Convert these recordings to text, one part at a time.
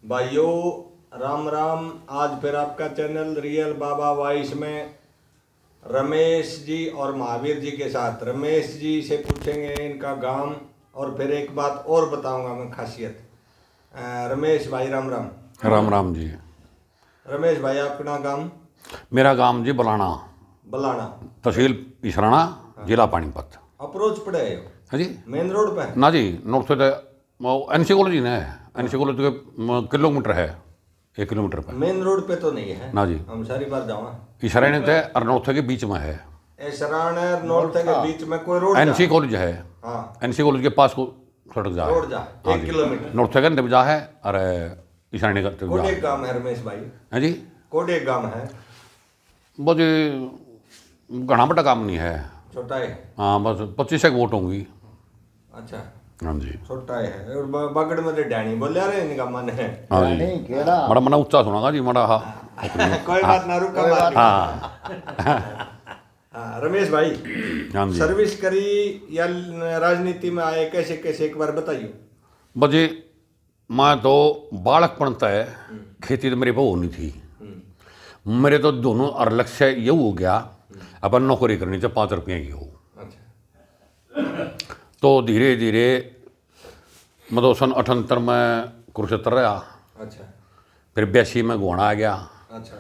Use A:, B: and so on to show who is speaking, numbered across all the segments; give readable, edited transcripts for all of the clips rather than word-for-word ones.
A: भाइयों राम राम। आज फिर आपका चैनल रियल बाबा वॉइस में रमेश जी और महावीर जी के साथ रमेश जी से पूछेंगे इनका गांव और फिर एक बात और बताऊंगा मैं खासियत। रमेश भाई राम राम।
B: राम राम जी।
A: रमेश भाई अपना गांव?
B: मेरा गांव जी बलाना,
A: बलाना,
B: तहसील इसराना, जिला पानीपत।
A: अप्रोच पड़े हो?
B: हाँ जी।
A: मेन रोड पे?
B: ना जी, नॉर्थ से एनसी कॉलेज ने एनसी कॉलेज के किलोमीटर है, 1 किलोमीटर पर।
A: मेन रोड पे तो नहीं है
B: ना जी,
A: हम सारी बार जावा।
B: इसराने थे और नॉर्थ के बीच में है।
A: इसरान और नॉर्थ के बीच में कोई रोड
B: एनसी कॉलेज है।
A: हाँ,
B: एनसी कॉलेज के पास को सड़क जा
A: रोड जा 1 किलोमीटर।
B: नॉर्थ का जा है और इसराने का
A: कोडे गांव है रमेश भाई?
B: है जी,
A: कोडे गांव है।
B: बस घना बड़ा काम नहीं है,
A: छोटा है।
B: हाँ बस 25 वोट होंगी।
A: अच्छा,
B: हाँ जी,
A: छोटा है। और बगड़ में डैनी बोलिया रे इनका मन है।
B: हाँ जी, बड़ा मना ऊंचा सुनागा जी मड़ा। हाँ
A: कोई बात ना, रुका बात।
B: हाँ
A: हाँ रमेश भाई,
B: हाँ जी।
A: सर्विस करी या राजनीति में आए, कैसे कैसे एक बार बताइए।
B: बजे मैं तो बालकपन तय खेती तो मेरे पे होनी थी। मेरे तो दोनों और लक्ष्य ये हो गया अपन नौकरी करनी चाहिए 5 रुपये की हो।
A: अच्छा।
B: तो धीरे धीरे मतलब सन 78 में कुरुक्षेत्र रहा।
A: अच्छा।
B: फिर 82 में गोवाना आ गया।
A: अच्छा।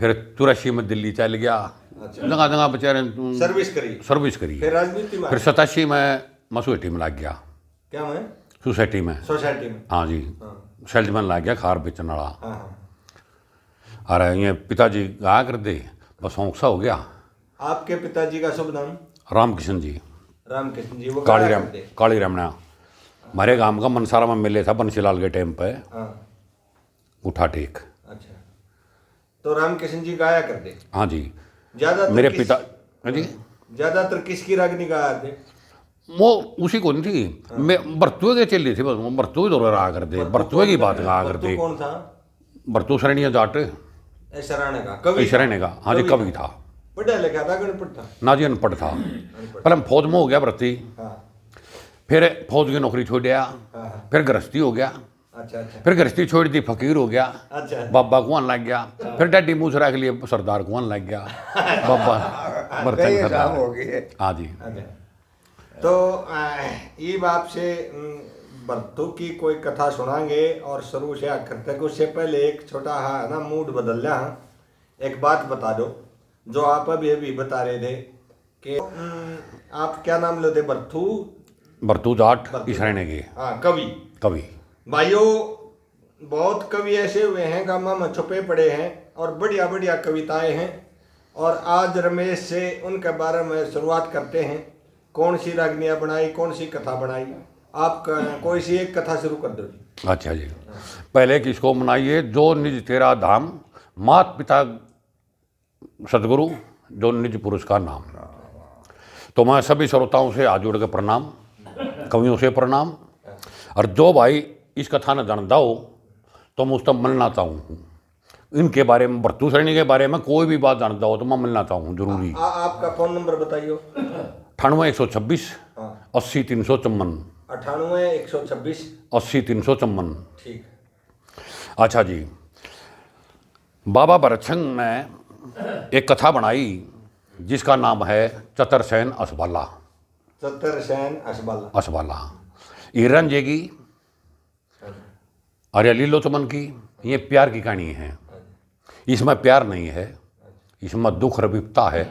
B: फिर 83 में दिल्ली चल गया।
A: अच्छा।
B: जगह जगह बेचारे सर्विस करी।
A: फिर राजनीति में?
B: फिर 87 में मैं सोसाइटी में लग गया।
A: क्या में?
B: सोसाइटी में।
A: सोसाइटी में?
B: हाँ जी, सेल्समैन लग गया, खार बेचने वाला।
A: हाँ।
B: अरे ये पिताजी गाया कर दे, बस औंसा हो गया।
A: आपके पिताजी का शुभ नाम?
B: रामकिशन जी।
A: रामकिशन जी। वो
B: काली रामना हमारे गांव का मनसारा में मिले था बंसीलाल के टाइम पे।
A: हाँ।
B: उठा टेक।
A: अच्छा, तो रामकिशन जी गाया करते?
B: हाँ जी।
A: ज्यादातर
B: मेरे पिता जी
A: ज्यादातर किसकी रागनी गाया थे?
B: वो उसी को नहीं थी, मैं बरतुए के चली थी, बस बरतुए दौरे रहा करते, बरतुए की बात कहा करते।
A: कौन था?
B: बरतु श्रेणिया जाट
A: शराने का कवि?
B: शरणे का, हाँ जी, कवि था।
A: पढ़ा लिखा था गणपट था?
B: ना जी, अनपढ़ था। पहले हम फौज में हो गया भर्ती।
A: हाँ।
B: फिर फौज की नौकरी छोड़ दिया।
A: हाँ।
B: फिर गृहस्थी हो गया।
A: अच्छा। अच्छा।
B: फिर गृहस्थी छोड़ दी, फकीर हो गया।
A: अच्छा।
B: बाबा कुआन लग गया। फिर डैडी मूसरा के लिए सरदार कुआन लग गया। बाबा बर्तन सरदार
A: हो गए।
B: हाँ जी।
A: तो ये आपसे बर्तू की कोई कथा सुनाएंगे और शुरू से आखिर तक। उससे पहले एक छोटा है ना मूड बदल रहा है। एक बात बता दो जो आप अभी बता रहे थे कि आप क्या नाम लेते?
B: बरतू जाट इसराने के।
A: हाँ, कवि। भाइयों बहुत कवि ऐसे हुए हैं गामा में छुपे पड़े हैं और बढ़िया बढ़िया कविताएं हैं। और आज रमेश से उनके बारे में शुरुआत करते हैं। कौन सी रागनियाँ बनाई, कौन सी कथा बनाई? आप कोई सी एक कथा शुरू कर दो जी।
B: अच्छा जी। पहले किसको मनाइए? जो निज तेरा धाम, मात पिता सदगुरु, जो निज पुरुष का नाम। तो मैं सभी श्रोताओं से हाथ जोड़ के प्रणाम, कवियों से प्रणाम। और जो भाई इस कथा न जानता हो तो मैं उसका मिलना चाहूँ। इनके बारे में, बरतू श्रेणी के बारे में कोई भी बात जानता हो तो मैं मिलना चाहूँ जरूरी।
A: आपका फोन नंबर बताइए।
B: 98 126 80 354।
A: 98 126
B: 80 354।
A: ठीक।
B: अच्छा जी। बाबा भरतसिंह ने एक कथा बनाई जिसका नाम है चतरसेन असबाला।
A: चतरसेन
B: असबाला ईरन जेगी और या लीलोचमन की। ये प्यार की कहानी है। इसमें प्यार नहीं है, इसमें दुख रविता है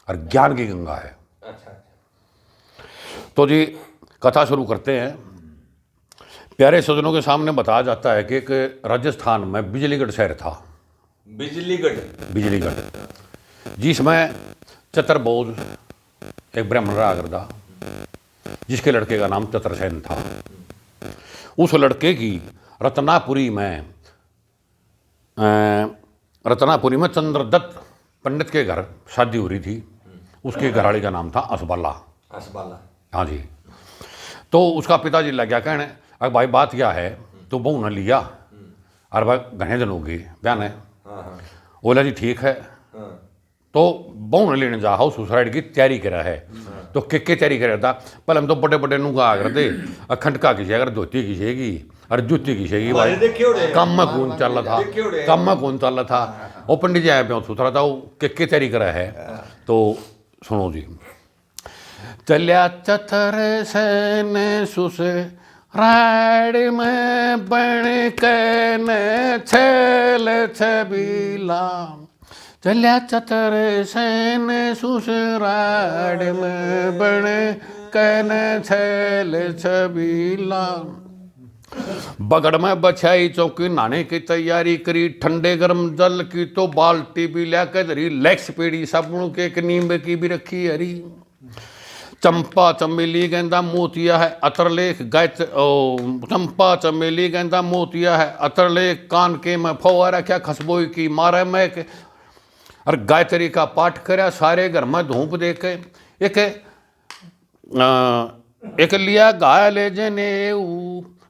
B: और ज्ञान की गंगा है।
A: अच्छा।
B: तो जी कथा शुरू करते हैं। प्यारे सज्जनों के सामने बताया जाता है कि एक राजस्थान में बिजलीगढ़ शहर था। बिजलीगढ़, जिसमें चतुर्भुज एक ब्राह्मण रहा करता, जिसके लड़के का नाम चतरसेन था। उस लड़के की रत्नापुरी में चंद्रदत्त पंडित के घर शादी हो रही थी। उसके घरवाली का नाम था असबाला। हाँ जी। तो उसका पिताजी लग गया कहने, अरे भाई बात क्या है, तो बहू ने लिया और भाई घने दिन हो गए बहन है। बोला जी ठीक है। तो बहू ने लेने जा हाउस सुसाइड की तैयारी करा है। तो के तैयारी कर रहा था। पहले हम तो बड़े बड़े नुगा करते, अखंड का किसी अगर धोती खिंचेगी और जुत्ती की शेगी
A: हमारे
B: भाई
A: देखे उड़े
B: कम में कौन चल रहा
A: देखे उड़े
B: था, कम में कौन चल रहा था। वो पंडित जी आए पे सुथरा था वो के तैयारी करा है। तो सुनो जी। चलिया चतर सैन सुसे राड़ में बन के न छेल छबीला, चलिया चतर सैन सुसराड़ में बन के न छेल छबीला। बगड़ में बछाई चौकी नहाने की तैयारी करी, ठंडे गर्म जल की तो बाल्टी भी लिया धरी, लेक्स पेड़ी साबुन के एक नींब की भी रखी हरी। चंपा चमेली गेंदा मोतिया है अतरलेख गायत चंपा चमेली गेंदा मोतिया है अतरलेख, कान के में फौवारा क्या खसबोई की मारे में के, और गायत्री का पाठ करया सारे घर में धूप दे के। एक लिया गाय जने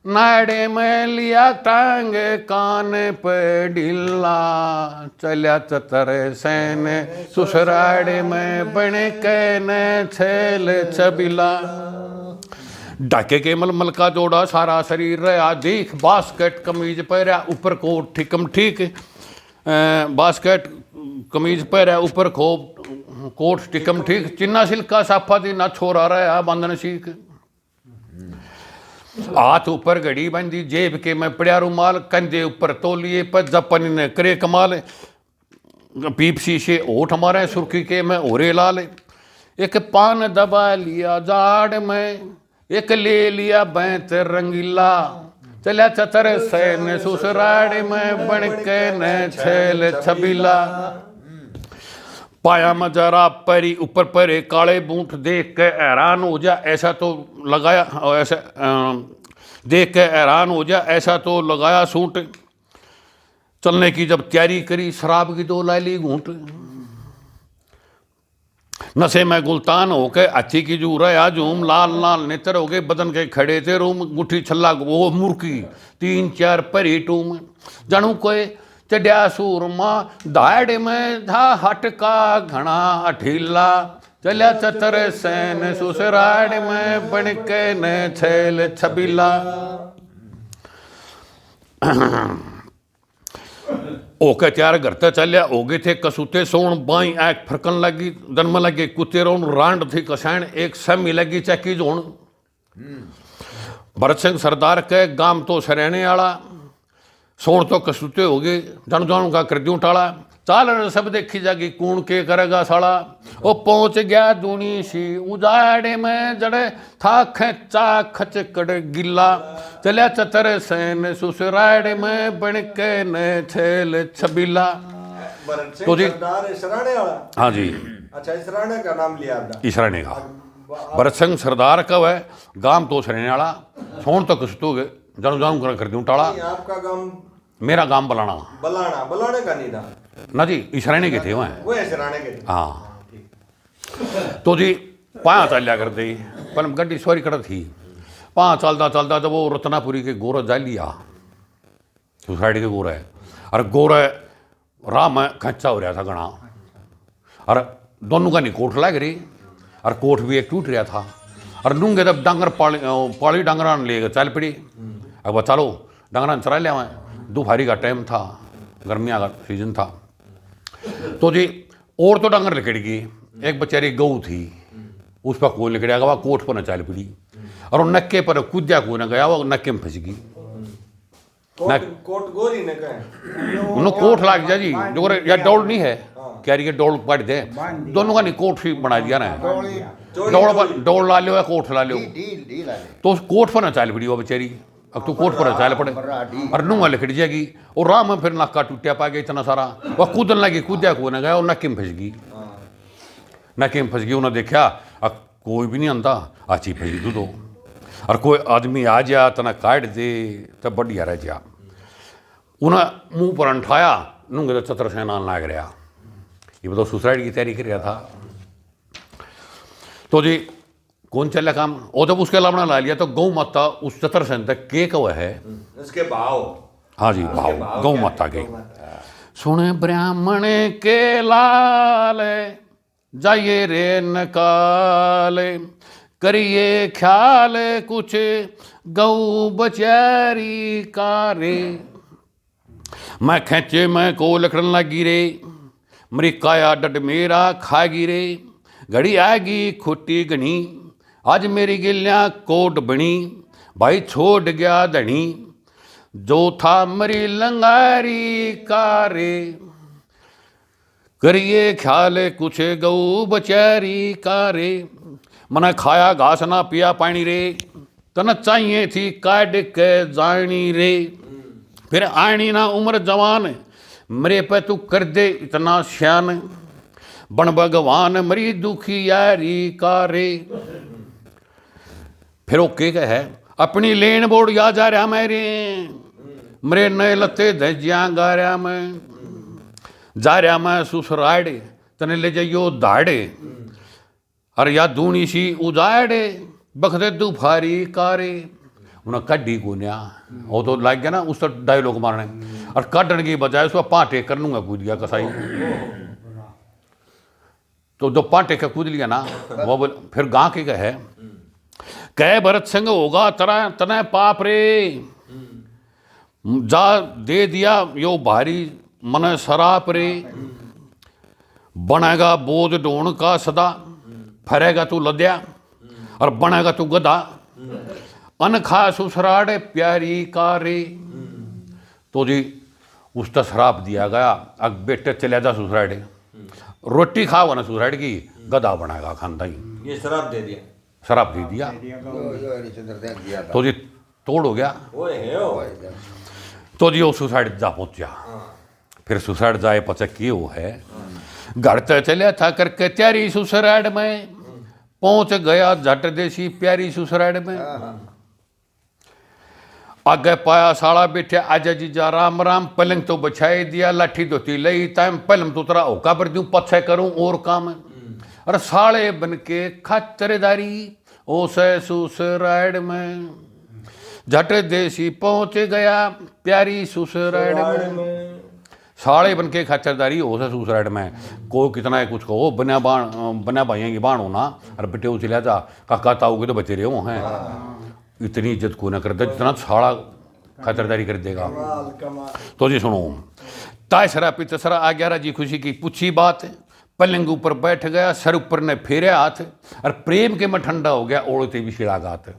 B: नाड़े में लिया टांग कान पे ढीला, चलिया चतर सैन सुसराड़े में बने के न छेल छबिला। डाके के मलमल का जोड़ा सारा शरीर रहा देख, बास्केट कमीज पहरा ऊपर कोट ठिकम ठीक, बास्केट कमीज पहरा ऊपर कोट टिकम ठीक, चिन्ना सिल्का साफा दी ना छोरा रहा बंधन सीख। हाथ ऊपर घड़ी बंदी जेब के में पड़िया रुमाल, कंधे ऊपर तोलिए पर जपन ने करे कमाल, पीप शीशे ओठ हमारे सुर्खी के में ओरे लाल। एक पान दबा लिया जाड़ में, एक ले लिया बैंत रंगीला, चलिया चतर सैन सुसराड़ में बन के न छेल छबीला। पाया में जरा परी ऊपर परे काले बूट देख के हैरान हो जा, ऐसा तो लगाया ऐसा देख के हैरान हो जा, ऐसा तो लगाया सूट। चलने की जब तैयारी करी शराब की दो लाली घूंट, नशे में गुलतान हो के अच्छी की जू रहा झूम, लाल लाल नेत्र हो गए बदन के खड़े थे रूम, गुठी छल्ला वो मुर्की 3-4 परी टूम, जानू कोई चढ़िया सूरमा दाड़ में था हटका घना अठीला, चलिया चतर सैन सुसराड़ में बन के न छेल छबीला। ओके त्यार घर तक चलिया हो गए थे कसूते सोन, बाई आँख फरकन लगी, दन लगे कुत्ते रोन, रांड थी कसाण एक समी लगी चैकी जोन। भरत सिंह सरदार के गाम तो सरेने आला, सोन तो कसूते हो गए, जन जान का कर दूं टाला, चाल सब देखी जागी कूण के करेगा साला। वो पहुंच गया दूनी सी उजाड़े में जड़े था खेचा खचकड़ गिला, चलिया चतर सैन सुसराड़ में बन के न छेल छबीला।
A: तो जी इसराने वाला,
B: हाँ जी,
A: अच्छा इसराने का नाम लिया आपने,
B: इसराने का भरत सिंह सरदार कब है गाम तो सरेने वाला, सोन तो कसूते हो गए, जन जान कर दूं टाला।
A: आपका गांव?
B: मेरा गांव बलाना।
A: बलाना, बलाने का नहीं था
B: ना जी, इसराने के थे वह,
A: वो इसराने के थे।
B: हाँ। तो जी पाया चलिया करते पर गड्डी सवारी कर थी, पाया चलता चलता जब वो रत्नापुरी के गोरा जा लिया, सोसाइटी के गोरा है, और गोरा राह में खच्चा हो रहा था घना, और दोनों का नहीं कोट लग रही, और कोट भी एक टूट रहा था, और लूंगे जब डांगर पाली डांगरा ले चल पड़ी। अब चलो डांगरा चरा लिया, मैं दोपहरी का टाइम था, गर्मियाँ का सीजन था। तो जी और तो डांगर लिकड़गी, एक बेचारी गऊ थी, उस पर कोई लिकड़ा गया, कोट पर न चल पड़ी, और वो नक्के पर कूद्या को न गया, वो नक्के में फंस गई।
A: कोट गोरी ने कहे
B: उन्होंने कोट लाग जा जी, जो या डोल नहीं है कैरी के डोल पड़ दे, दोनों का नहीं कोट ही बना दिया ना, डोल ला लो या कोट ला लो, तो उस कोट पर न चल पड़ी वो बेचारी। अब तो कोट पर चल पड़े और नूंगा लिखट जाएगी, और राह में फिर नक्का टूटिया पा गया इतना सारा, वह कूदन लगी, कूद्या को न गया, और नक्के में फंस गई, नक्के में फंस गई। उन्हें देखा अब कोई भी नहीं आंदा, आची फंस गई दो, और कोई आदमी आ जा तना काट दे तब बढ़िया रह जा। उन्हें मुंह पर अंठाया, नूंगे तो चतर सेना लाग रहा, ये बताओ सुसाइड की तैयारी कर रहा था। तो जी कौन चला काम, और जब उसके अलावा ला लिया तो गौ माता उस चतर सेन तक के कव है
A: उसके भाव,
B: हाँ जी भाव गौ माता के। सुने ब्राह्मण के लाल जाइए रे नकाले, करिए ख्याल कुछ गऊ बचारी का रे। मैं खेचे मैं को लखड़न लगी रे, मरी काया डड मेरा खागी रे। घड़ी आएगी खोटी घनी, आज मेरी गिलियां कोट बनी। भाई छोड़ गया धनी, जो था मरी लंगारी का रे। करिए ख्याल कुछ गऊ बचारी का रे। मने खाया घास ना पिया पानी रे, तन चाहिए थी काट के जानी रे। फिर आनी ना उम्र जवान, मरे पे तू कर दे इतना श्यान। बन भगवान मरी दुखी यारी का रे। फिर वो के है, अपनी लेन बोर्ड या जा रहा मेरे, मरे नए लत्ते धजिया गा रहा मैं। जा रहा मैं सुसराड़े, तने ले जाइयो दाड़े। अरे या दूनी सी उजाड़े, बखदे दुफारी कारे। उन्हें कड्डी गुनिया, वो तो लग गया ना उस तो डायलॉग मारने। और काटने की बजाय उसको पांटे कर लूंगा कूद गया कसाई। तो जो पांटे का कूद लिया ना, वो फिर गांव के है, कह भरत सिंह होगा तरह तने पाप रे। जा दे दिया यो भारी मन शराप रे। बनेगा बोझ ढूंढ का सदा, फरेगा तू लद्या और बनेगा तू गधा। अनखा सुसराड़े प्यारी का रे। तो जी उसका श्राप दिया गया, अब बेटे चले जा सुसराड़े, रोटी खाओ ना सुसराड़ की, गधा बनाएगा खानदा ही।
A: ये श्राप दे दिया,
B: श्राप दे दिया। तो जी तोड़ हो गया। तो जी वो सुसाइड जा पहुंचा। फिर सुसाइड जाए पचा की वो है, घर तक चलिया था करके त्यारी सुसराड़ में। पहुंच गया झट देसी प्यारी सुसराड़ में। आगे पाया साड़ा बैठे, आजा जीजा राम राम। पलंग तो बछाई दिया, लाठी धोती लई टाइम। पलम तो तेरा होका पर दूं, पछे करूं और काम। अरे साले बन के खातरदारी ओसे सुसराड़ में। झट देसी पहुंच गया प्यारी सुसराड़ में। साले बन के खातरदारी ओसे सुसराड़ में। को कितना है कुछ कहो, बना भाइयों की बाण होना। और बेटे वो चला जा काका ताऊ के तो बचे रहे हो हैं। इतनी इज्जत को ना कर दे जितना साड़ा खातरदारी कर देगा। तो जी सुनो, तायसरा पितसरा आ गया राजी खुशी की पूछी बात। पलंग ऊपर बैठ गया, सर ऊपर ने फेरे हाथ। और प्रेम के में ठंडा हो गया, ओढ़ते भी शिड़ागात।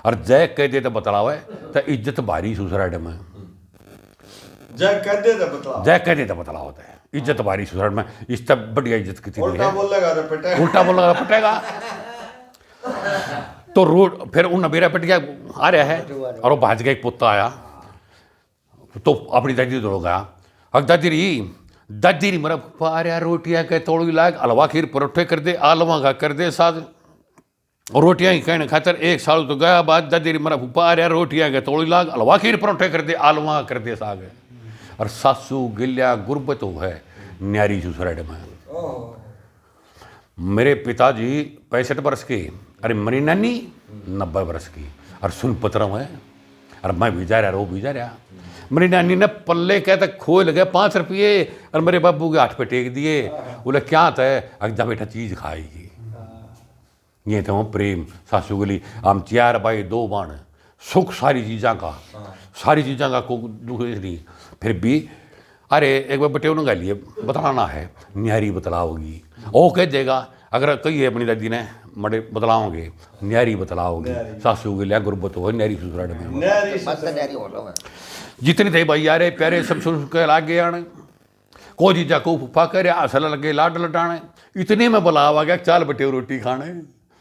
B: और जय कह दे तो बतलावे तो इज्जत भारी सुसराड़ में।
A: जय कह दे तो बतलाओ,
B: जय कह दे तो बतलाओ होता है इज्जत भारी सुसराड़ में। इस तब बढ़िया इज्जत कितनी
A: उल्टा बोलेगा तो पिटेगा,
B: उल्टा बोलेगा पटेगा। तो रोड फिर उन नबेरा पिट गया आ रहा है। और वो भाज गया, एक पुत्ता आया तो अपनी दादी दौड़ गया। अब दादी री मरा पा रहा रोटियां के तोड़ी लाग, हलवा खीर परोठे कर दे, आलवा का कर दे साथ। और रोटियां ही कहने खातर एक साल तो गया बाद दादी री मरा पा रहा रोटियां के तोड़ी लाग, हलवा खीर परोठे कर दे, आलवा कर दे साग। और सासू गिल्या गुर्बत हो है न्यारी सुसराड़ में। मेरे पिताजी 65 वर्ष के, अरे मेरी नानी 90 वर्ष की। और सुन पत्रम है, और मैं भी जा रहा, वो भी जा रहा। मेरी नानी ने पल्ले कहते खोए लगे 5 रुपये, और मेरे बाबू के हाथ पे टेक दिए। बोले क्या तय अगजा बेटा चीज़ खाएगी। ये तो प्रेम सासू गली। हम 4 भाई 2 बाण, सुख सारी चीज़ा का, सारी चीज़ा का को दुख नहीं। फिर भी अरे एक बार बेटे उन्होंने लिए बतलाना है, न्यारी बतलाओगी। वो कह देगा अगर कही है अपनी दादी ने मरे बतलाओगे, न्यारी बतलाओगी। सासू के लिया गुर्बत हो न्यारी सुसराड़ में। जितने थे भाई यारे प्यारे सब सुन के लागे आने। को जीजा को फूफा करे, हंसल लगे लाड लटाने। इतने में बुलाव आ गया, चाल बटे रोटी खाने।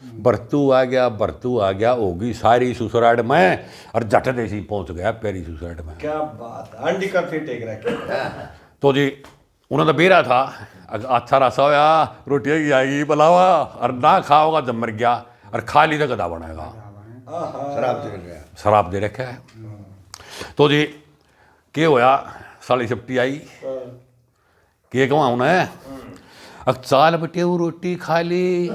B: बरतू आ गया होगी सारी सुसराड़ में। और झट देसी पहुंच गया प्यारी सुसराड़ में।
A: क्या बात, अंडी का फिर टेक रखे।
B: तो जी उन्होंने बेरा था, अच्छा रसा होया रोटियाँ की आएगी बुलावा। और ना खाओगा जब मर गया, और खा ली तो गधा बनेगा। शराब दे रखा है। तो जी के होया, साली सप्टी आई के कहवा उन्हें, अब चाल बटे वो रोटी खा ली।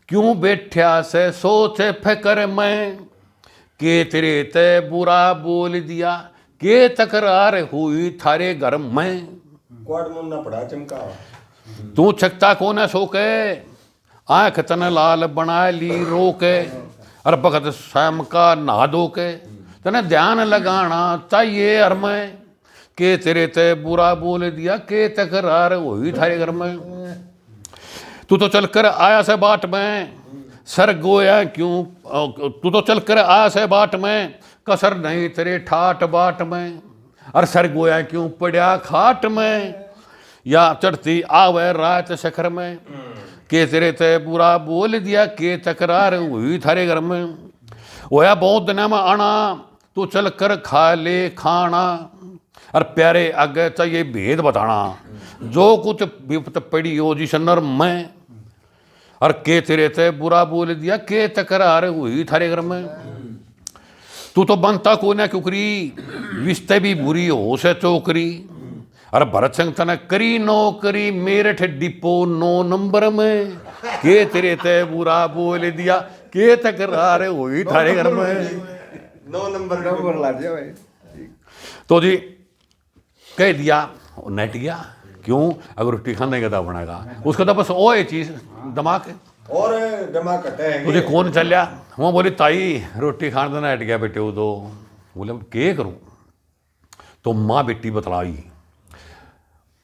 B: क्यों बैठा से सोचे फिकर में, के तेरे ते बुरा बोल दिया, के तकरार हुई थारे घर में।
A: क्वाड मुन्ना पड़ा चमका,
B: तू छकता को न सोके, आँख तन लाल बना ली रोके, और भगत स्वयं का नहा धो के। तने ध्यान लगाना चाहिए हर में, के तेरे ते बुरा बोल दिया, के तकरार हुई थारे घर में। तू तो चलकर आया से बाट में, सर गोया क्यों, तू तो चलकर आया से बाट में, कसर नहीं तेरे ठाट बाट में। और सर गोया क्यों पड़ा खाट में, या चढ़ती आवे रात शखर में, के तेरे ते बुरा बोल दिया, के तकरार हुई थारे घर में। होया बहुत दिन में आना, तू चल कर खा ले खाना, और प्यारे आगे चाहिए भेद बताना, जो कुछ विपत पड़ी हो जिस नर में। और के तेरे ते बुरा बोल दिया, के तकरार हुई थारे घर में। तू तो बनता को ना कुकरी, विस्ते भी बुरी हो से चौकरी। और भरत सिंह तने करी नौकरी, मेरठ डिपो 9 नंबर में, के तेरे ते बुरा बोल दिया, के तकरार हुई थारे घर में।
A: 9 नंबर ला दिया भाई।
B: तो जी कह दिया, नेट गया क्यों, अगर रोटी खाने का बनाएगा उसका तो बस वो है चीज दिमाग
A: और दिमाग कटे है।
B: तुझे कौन चल लिया, वो बोली ताई रोटी खाने देना हट गया बेटे वो तो। बोले के करूं, तो माँ बेटी बतलाई,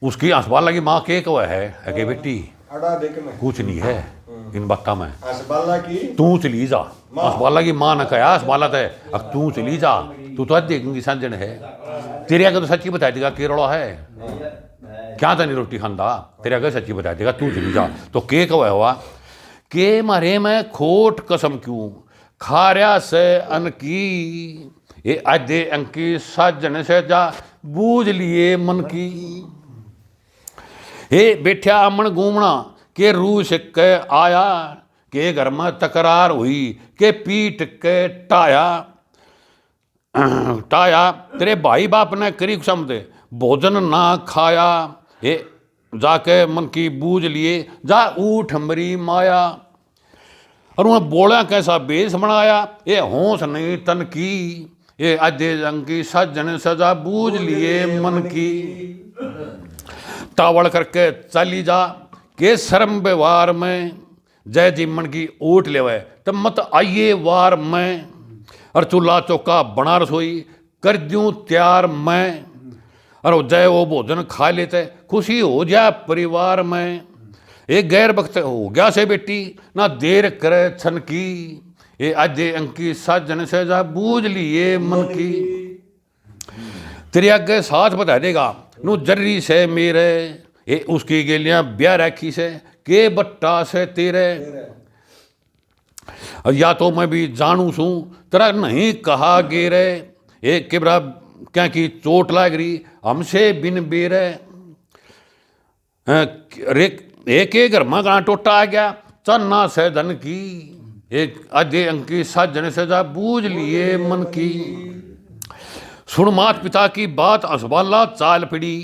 B: उसकी अस्पताल लगी माँ के कवा है अगे बेटी कुछ नहीं है इन बातों में, तू चली जा। अस्पताल की माँ ने कहा अस्पताल है, अब तू चली जा, तू तो देखेंगी समझन है, तेरे आगे तो सच्ची बता देगा केरला है, क्या था नहीं रोटी खानदा, तेरे आगे सच्ची बता देगा, तू चली जा। तो के कवा हुआ के मारे में खोट कसम क्यों, खारिया से अन की, ये आधे अंकी साजन से जा बूझ लिए मन की। हे बैठा अमन घूमना, के रूस के आया, के घर में तकरार हुई, के पीट के टाया टाया, तेरे भाई बाप ने करी समझे भोजन ना खाया, ये जाके मन की बूझ लिए, जा उठ मरी माया। और उन्हें बोला कैसा बेस बनाया, ये होश नहीं तन की, ये आधे अंग की सज्जन सजा बूझ लिए मन की। तावड़ करके चली जा, के शर्म व्यवहार में, जय जी मन की ऊट लेवे तब मत आइए वार में। और चूल्हा चौका बना रसोई कर दूं तैयार मैं, और जय वो भोजन खा लेते खुशी हो जाए परिवार में। एक गैर वक्त हो गया से बेटी ना देर करे छन की, ये आधे अंकी साजन से जा बूझ लिए मन की। तेरे आगे साथ बता देगा नु जर्री से मेरे, ये उसकी गेलियां ब्याह रखी से के बट्टा से तेरे। या तो मैं भी जानू सू तेरा नहीं कहा गेरे, एक किबरा क्या की चोट लाग रही हमसे बिन बेरे। एक घर में गां टोटा आ गया चन्ना से धन की, एक आधे अंकी साजन से जा बूझ लिए मन की। सुन मात पिता की बात असबाला चाल पड़ी,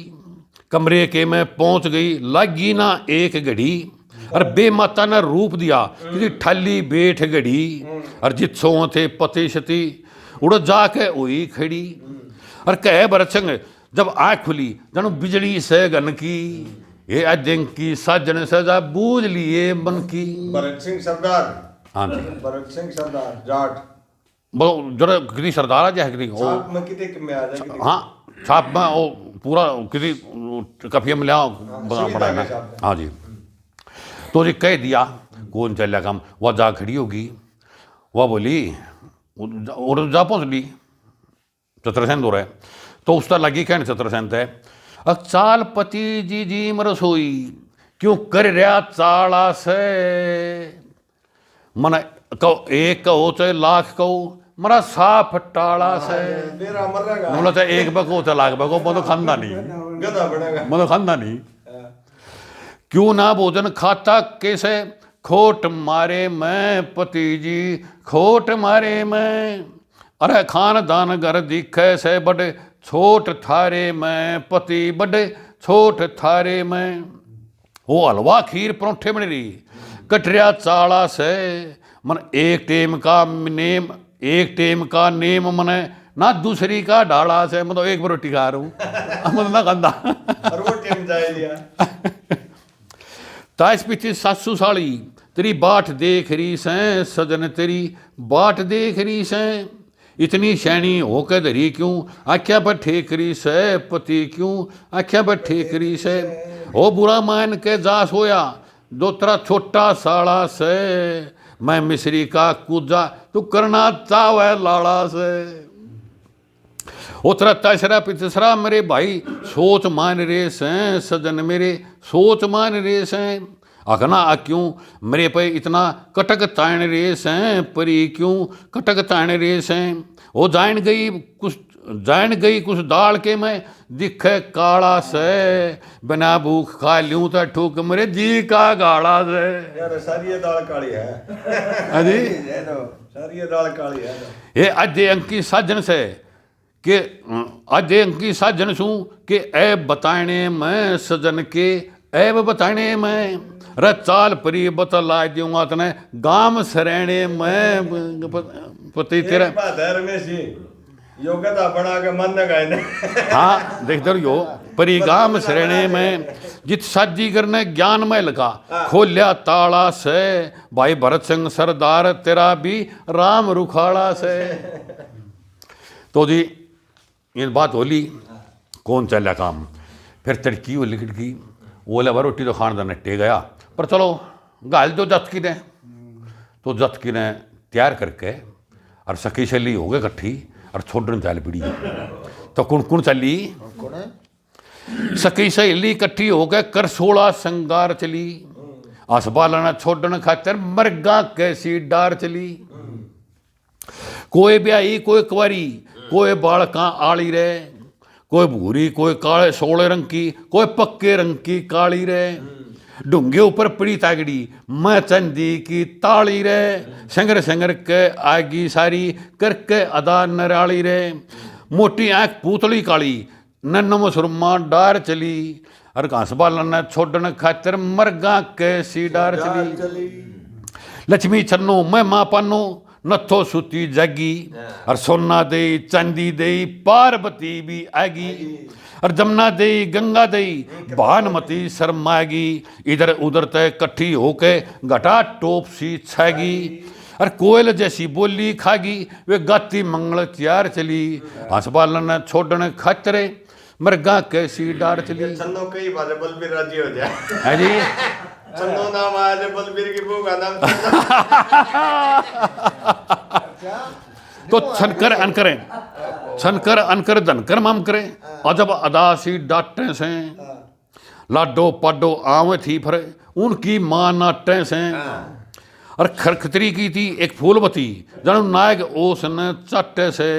B: कमरे के में पहुंच गई लगी ना एक घड़ी। और बेमाता ने रूप दिया कि ठल्ली बैठ घड़ी, और जित्सों थे पति शती उड़ जाके हुई खड़ी। और कहे भरत सिंह जब आँख खुली जनो बिजली से गन की, ये अजंग की साजन सजा बूझ लिए मन की।
A: भरत सिंह सरदार,
B: हाँ जी
A: भरत सिंह सरदार जाट
B: वो जरा किसी सरदार आ जाए किसी हाँ छाप में वो पूरा किसी कफिया में लिया पड़ा है ना। हाँ जी तो जी कह दिया कौन चल रहा काम, वह जा खड़ी होगी, वह बोली और जा पहुँच ली चतुरसेन हो रहा है। तो उस तरह लगी कहने चतुरसेन है चाल पति जी जी मरसोई क्यों कर रहा चाला से, मन कहो एक कहो चाहे लाख कहो मरा साफ टाला से। मतलब चाहे एक बको चाहे लाख बको मैं तो खानदा नहीं, मैं तो खानदा नहीं। क्यों ना भोजन खाता कैसे खोट मारे मैं पति जी खोट मारे मैं। अरे खानदान घर दिखे से बड़े छोट थारे मैं पति बड़े छोट थारे में। वो हलवा खीर परोठे बन रही कटरिया चाला से, मन एक टेम का नेम एक टेम का नेम मने ना दूसरी का डाला से। मतलब एक बार रोटी खा रहा हूँ मतलब ना खांदा
A: और वो टेम जाए लिया।
B: ताश पीछे सासू साड़ी तेरी बाट देख रही सैं सजन तेरी बाट देख रही सैं, इतनी शैनी होकर धरी क्यों आख्या पर ठेकरी से पति क्यों आख्या पर ठेकरी से, ओ बुरा मान के जा सोया दो तेरा छोटा साड़ा से, मैं मिश्री का कूजा तू करना चावे लाड़ा से, ओ तेरा तीसरा पितसरा मेरे भाई सोच मान रे से सजन मेरे सोच मान रे से, अखना आ क्यों मेरे पे इतना कटक ताण रे से परी क्यों कटक ताण रे से, वो जान गई कुछ दाल के मैं दिखे काला से, बिना भूख खा लूं तो ठूक मेरे जी का गाड़ा से।
A: यार सारी ये दाल काली है
B: अजी
A: सारी ये दाल काली है।
B: ये अजय अंकी साजन से के अजय अंकी साजन सू के ऐब बताने में सजन के ऐब बताने में, रे चाल परी बतला दूंगा तने गाम सरेणे में पति तेरा
A: बात है रमेश जी, योग्यता बना के मन न गए।
B: हाँ देख दर यो परी गाम सरेणे में जित साजी करने ज्ञान में लगा खोलिया ताला से, भाई भरत सिंह सरदार तेरा भी राम रुखाड़ा से। तो जी ये बात होली कौन चला काम, फिर तड़की वो लिखट की वो लवा रोटी तो खान नट्टे गया, पर चलो गाल दो जत की ने, तो जत की ने तैयार करके और सखी शैली हो गए इकट्ठी और छोड़न चाल पड़ी। तो कुण कुण चली सखी सहेली इकट्ठी हो गए कर 16 संगार चली, असबालना छोड़न खातर मरगा कैसी डार चली, कोई ब्याही कोई कुंवारी कोई बालका आली रे, कोई भूरी कोई काले सोले रंग की कोई पक्के रंग की काली रे, ढूंगे ऊपर पड़ी तागड़ी मैं चंदी की ताली रे, संगर संगर के आगी सारी करके अदा नराली रे, मोटी आंख पूतली काली नन्नम सुरमा डार चली, और घास बालन छोड़न खातिर मरगा कैसी डार चली, लक्ष्मी छन्नो मैं माँ पानो नथो सुती जागी, और सोना दे चांदी दे पार्वती भी आगी, और जमुना दे गंगा दे भानमती शर्मागी, इधर उधर तय कट्ठी होके घटा टोप सी छागी, और कोयल जैसी बोली खागी वे गाती मंगल चार चली, हंसबालन छोड़न खातरे मरगा कैसी डार चली।
A: छन्नो कई बार बलबीर राजी हो जाए
B: है जी
A: छन्नो नाम आया बलबीर की बहू का नाम
B: तो छनकर अनकरें छनकर अनकर धनकर माम करें, अजब अदासी डाटे से लाडो पाडो आवे थी फरे उनकी माँ नाटे से, और खरखतरी की थी एक फूलवती जन नायक ओस न चट्टे से,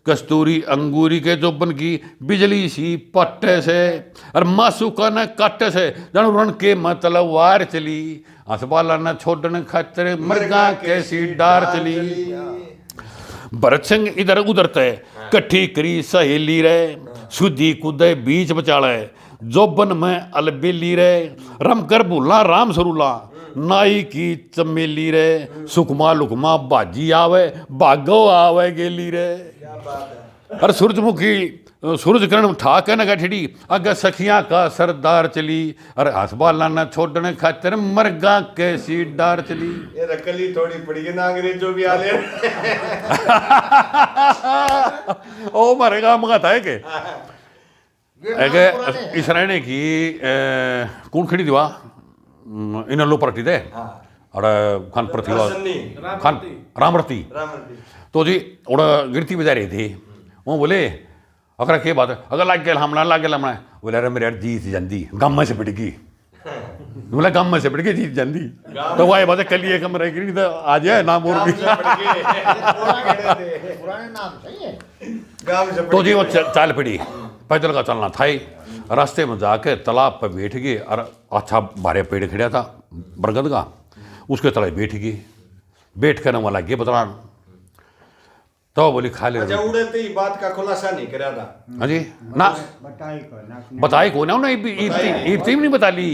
B: कस्तूरी अंगूरी के जोबन की बिजली सी पट्टे से, और मासू का न काटे से जन रण के मतलवार चली, हंसबाला न छोड़ने खातिर मरगा कैसी डार चली, भरत सिंह इधर उधर तय कट्ठी करी सहेली रे, सुधी कूदे बीच बचाले जोबन में अलबेली रे, रम कर भूला राम सरूला नाई की चमेली रे, सुकमा लुकमा बाजी आवे भागो आवे गेली रे, और सूरजमुखी सूरज किरण ठाके न गठड़ी अगे सखियां का सरदार चली, और हंसबाला न छोड़ने खातिर मरगा कैसी डार चली।
A: ये रकली थोड़ी पड़ी है ना अंग्रेजों भी आले
B: ओ मरेगा मगाता है के इस रहने की कौन खड़ी दिवा इन लो परटी दे और खान प्रतिभा खान रामरती, तो जी उड़ा गिरती बजा रही थी, वो बोले अगर के बात अगर लाग गया हमला लाग गया हमला, बोले अरे मेरे यार जीत जाती गम में से पिट गई, बोला गम में से पिट गई जीत जाती, तो वही बात कल ये कम रहेगी तो आ जाए नाम और तो जी वो चाल पड़ी पैदल का चलना था ही, रास्ते में जाके तालाब पर बैठ गए, और अच्छा भारे पेड़ खड़ा था बरगद का उसके तले बैठ गई, बैठ कर वाला गे बतलान, तो बोली खा ले।
A: अच्छा उड़ते ही बात का खुलासा नहीं करा था।
B: हाँ जी ना बताई को ना इतनी नहीं बता ली,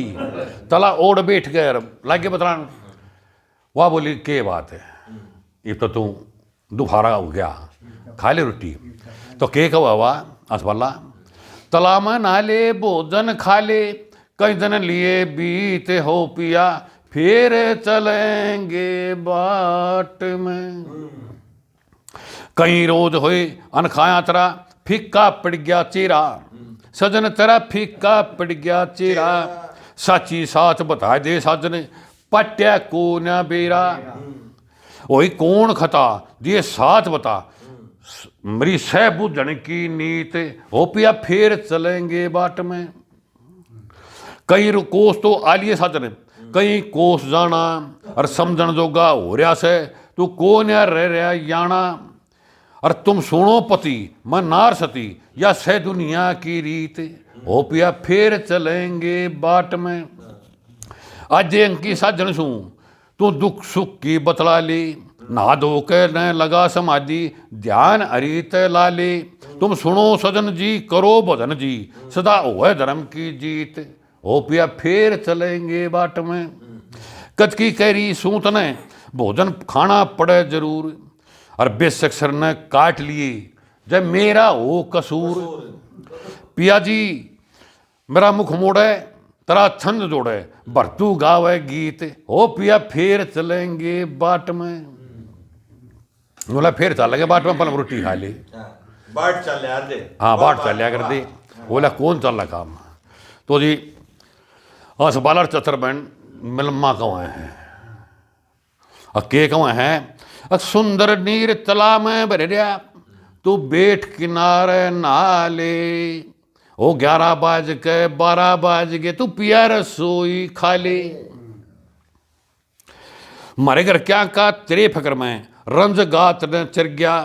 B: तला ओढ़ बैठ गए लागे बतलान, वह बोली के बात है ये तो तू दोपहरा हो गया खा ले रोटी, तो के कहा हुआ असबाला तला में नाले भोजन खा ले कई दिन लिए बीते हो पिया, फिर चलेंगे बाट में। कई रोज होए अनखाया तेरा फीका पड़ गया चेहरा, सजन तेरा फीका पड़ गया चेहरा। साची साच बता दे साजन पट्या को न बेरा। ओई कौन खता दिए साच बता, मेरी सह बुझन की नीत हो पिया फिर चलेंगे बाट में। कई कोस तो आलिए साजन, कई कोस जाना और समझन जोगा हो रहा से तू कौन यार रह रहा याना। और तुम सुनो पति मैं नार सती या सह दुनिया की रीत हो पिया फिर चलेंगे बाट में। आज अंकी साजन सू तू दुख सुख की बतला ली, नहा धो के न लगा समाधि ध्यान हरित लाले। तुम सुनो सजन जी करो भजन जी सदा होए धर्म की जीत हो पिया फिर चलेंगे बाट में। कच की कैरी सूत ने भोजन खाना पड़े जरूर, और बेशक सर ने काट लिए जब मेरा हो कसूर। पिया जी मेरा मुख मोड़े तेरा छंद जोड़े भरतू गावे गीत हो पिया फिर चलेंगे बाट में। बोला फिर चल गए बाट में, पल रोटी खा ली
A: बाट चल यार दे।
B: हाँ बाट चल कर दे। बोला कौन चल रहा काम तो जी हस बालर चतर बहन मिलमा कौन है के कौन है। सुंदर नीर तला में भर रहा तू बैठ किनारे नाले। ओ 11 बाज के 12 बाज गए तू पिया रसोई खा ले। मारे घर क्या का तेरे फकर में रंज गात ने चिर गया।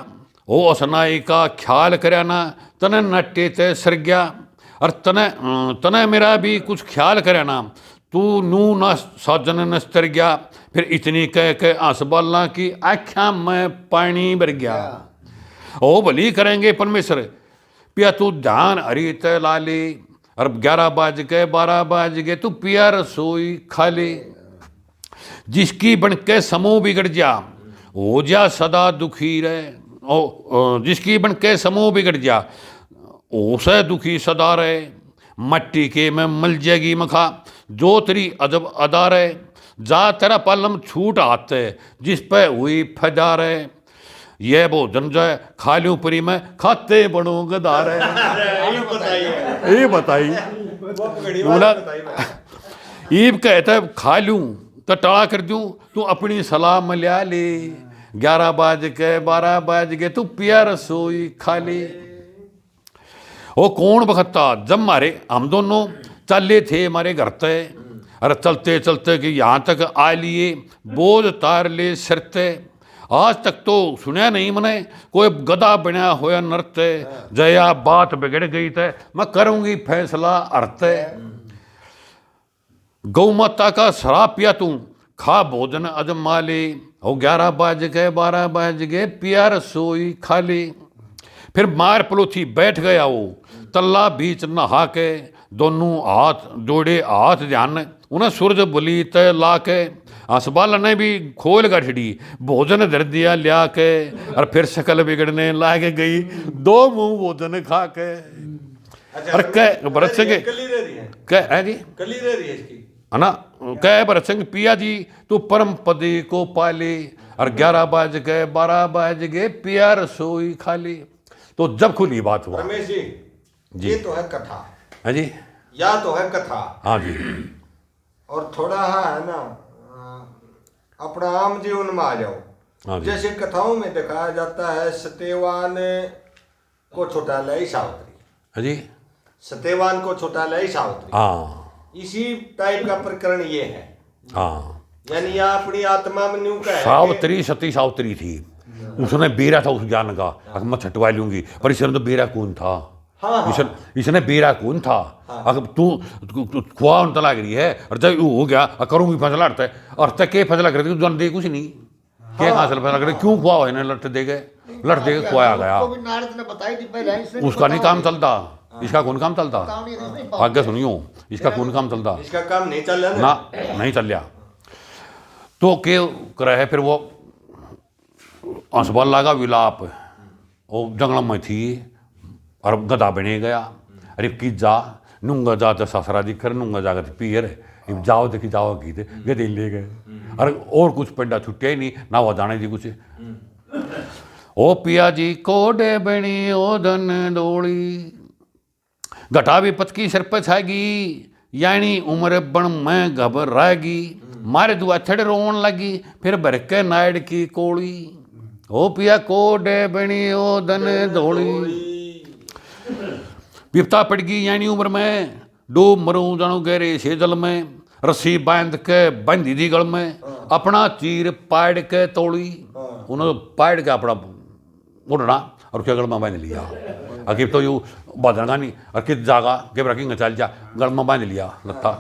B: ओ असनाई का ख्याल करया ना तने नट्टे ते सर गया। और तने मेरा भी कुछ ख्याल करया ना तू नू न साजन नस्तर गया। फिर इतनी कह के आंसबाला की आख्या में पानी भर गया। ओ भली करेंगे परमेश्वर पिया तू ध्यान हरी ते लाले। और 11 बाज के 12 बाज गए तू पिया रसोई खा ले। जिसकी बन के समूह बिगड़ जा हो जा सदा दुखी रहे। ओ जिसकी बन के समूह बिगड़ जा ओसे दुखी सदा रहे। मट्टी के में मल जाएगी मखा जो तेरी अजब अदा रहे। जा तेरा पलम छूट आते जिस पे हुई फजा रहे। ये भोजन जो है खा लूं परी में खाते बड़ो गदार है। ये बताई बोला ईब कहता खा लूं तो टाला कर दूं तू अपनी सलाह मल्या ले। 11 बाज के 12 बाज के तू पिया रसोई खा ले। ओ कौन बखता जब मारे हम दोनों चले थे हमारे घर ते। अरे चलते चलते कि यहाँ तक आ लिए बोझ तार ले सिरते। आज तक तो सुनया नहीं मैंने कोई गधा बनया होया नरते। जया बात बिगड़ गई थे मैं करूंगी फैसला अरते। गौ माता का शराब पिया तू खा भोजन अजमा ले। हो 11 बाज गए 12 बाज गए पिया रसोई खा ले। फिर मार पलोथी बैठ गया वो तल्ला बीच नहा के। दोनों हाथ जोड़े हाथ ध्यान उन्हें सूरज बुली तय ला के। हंसबाल ने भी खोल कर छिड़ी भोजन धर दिया लिया के। और फिर शकल बिगड़ने लाग गई 2 मुंह भोजन खा के। और कह भरत सिंह कह है जी
A: कली रह रही है इसकी
B: है ना। कह भरत सिंह पिया जी तू परम पदी को पाले। और 11 बाज गए 12 बाज गए पिया रसोई खा ली। तो जब खुली बात हुआ
A: रमेश जी ये तो है कथा
B: है जी
A: या तो है कथा।
B: हाँ जी
A: और थोड़ा है ना अपना आम जीवन में आ जाओ।
B: हाँ जी
A: जैसे कथाओं में दिखाया जाता है सत्यवान को छुटा लाई सावित्री
B: है जी
A: सत्यवान को छुटा लाई सावित्री।
B: हाँ
A: इसी टाइप का प्रकरण ये है।
B: हाँ
A: यानी यह अपनी आत्मा में न्यू का है
B: सावित्री सती सावित्री थी। उसने बेरा था उस ज्ञान का अगर मैं छटवा लूंगी पर इसने तो बेरा कौन था।
A: हाँ,
B: इसने बेरा कौन था। अगर तू खुआ उन तला रही है और जब हो गया करूंगी फैसला अड़ता और तक के फैसला कर दी दे कुछ नहीं क्या हासिल फैसला करे क्यों खुआ हो लट दे गए खुआया गया। उसका नहीं काम चलता इसका कौन काम चलता। आगे सुनियो इसका कौन काम चलता।
A: इसका काम नहीं चल रहा
B: ना नहीं चल रहा। तो के करे फिर वो हंसबाल लगा विलाप वो जंगल में थी और गधा बने गया। अरे की जा नूंगा जा तो ससरा दिखर नूंगा जाकर पियर अब जाओ देखी जाओ गीत ये दिन ले गए। अरे और कुछ पिंडा छुट्टिया ही नहीं ना वो जाने जी कुछ। ओ पिया जी कोडे बनी ओ धन डोली, घटा भी पतकी सिर पे छाएगी, यानी उम्र बन में घबराएगी, मारे दुआ छड़ रोन लगी, फिर भर के नायड़ की कोड़ी। ओ पिया कोडे बनी ओ धन डोली, विपता पड़ गई यानी उम्र में, डूब मरूं जानो गहरे से जल में, रस्सी बांध के बंधी दी गल में, अपना चीर पाड़ के तोड़ी। उन्होंने पाड़ के अपना उड़ना और क्या गल में बांध लिया। अकीब तो यू बांधना नहीं और कित जागा के रखेंगे चल जा, गल में बांध लिया लत्था।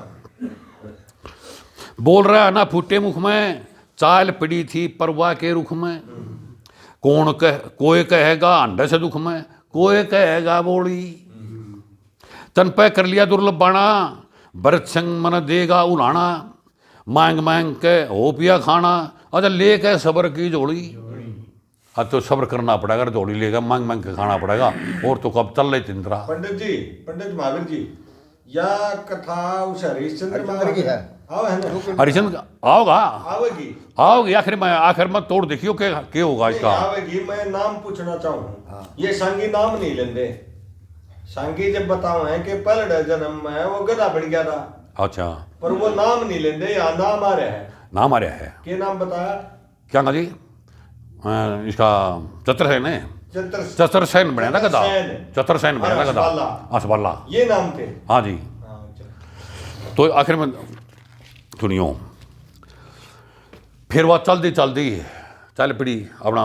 B: बोल रहा ना फूटे मुख में, चाल पड़ी थी परवाह के रुख में, कोई कहेगा अंडे से दुख में, कोई कहेगा बोली। तन पे कर लिया दुर्लभ बाणा, भरत संग मन देगा उलाना, मांग मांग के हो पिया खाना, अच्छा ले के सब्र की जोड़ी। अब तो सब्र करना पड़ेगा, जोड़ी लेगा मांग मांग के खाना पड़ेगा, और तो कब चल रहे तिंद्रा।
A: पंडित महावीर जी, या कथा उस हरिश्चंद्र की है,
B: हरिश्चंद्र आओगा
A: आवेगी
B: आखिर में तोड़ देखियो के होगा इसका।
A: आवेगी। मैं नाम पूछना चाहूँ, ये सांगी नाम नहीं लेंदे। सांगी जब बताओ है कि पलड़ जन्म में वो गधा बन गया था,
B: अच्छा,
A: पर वो नाम नहीं लेंदे, यहाँ नाम आ रहा है।
B: नाम आ रहा है,
A: क्या नाम बताया?
B: क्या ना जी, इसका चतुरसेन है, चतुरसेन बने ना गधा, चतुरसेन बने ना गधा, असबाला
A: ये नाम थे।
B: हाँ जी। तो आखिर में सुनियो, फिर वह चलती चल पड़ी, अपना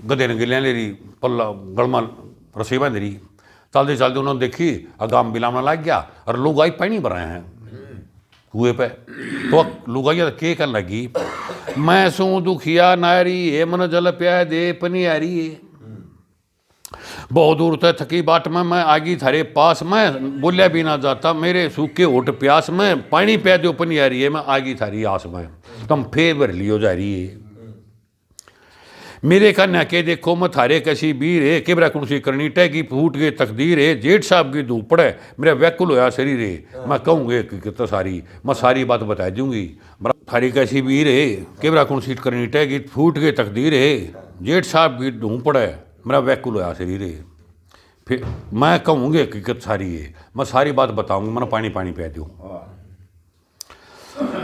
B: गधे ने गिलियाँ ले रही, पल्ला गलमा रस्सी बांध रही, चलते उन्होंने देखी अगाम बिलावना लग गया और लुगाई पानी भर रहे हैं कुएं पे। तो लुगाई के कर लगी, मैं सू दुखिया नारी हे मन जल प्या दे पनियारी, बहुत दूर तक थकी बाट में मैं आगी थारे पास में, बोलिया भी ना जाता मेरे सूखे होठ प्यास में, पानी प्या दो पनियारी है मैं आगी थारी आस में, तुम फेर भर लियो जा रही है। मेरे कन्या के देखो मैं थारे कैसी बीर है, केबरा कुणसी करनी टैगी फूट गए तकदीर है, जेठ साहब की धूप पड़े मेरा व्याकुल होया शरीर है, मैं कहूँगे कि सारी मैं सारी बात बता दूंगी। थारी कैसी बीर है, केबरा कुणसी करनी टैगी फूट गए तकदीर है, जेठ साहब की धूप पड़े मेरा व्याकुल होया शरीर है, फिर मैं कहूँगे कि सारी है, मैं सारी बात बताऊंगी, मैंने पानी पानी पिया दूँ।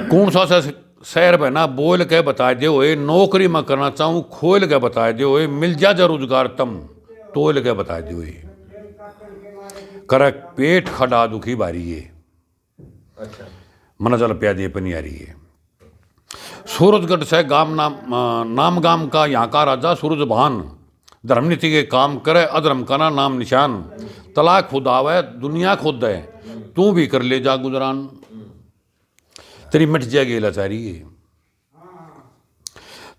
B: कौन सा शहर में ना बोल के बता दे ओए, नौकरी मैं करना चाहूँ खोल के बता दे ओए, मिल जा जा रोजगार तम तोल के बता दे ओए, कर पेट खड़ा दुखी बारी है, अच्छा मन जल प्या दे पनियारी है। सूरजगढ़ से गाम नाम गाम का यहाँ का राजा सूरजभान, धर्मनीति के काम करे अधर्म का नाम निशान, तलाक खुद आवे दुनिया खुद है, तू भी कर ले जा गुजरान, तेरी मिट जाएगी लाचारी है।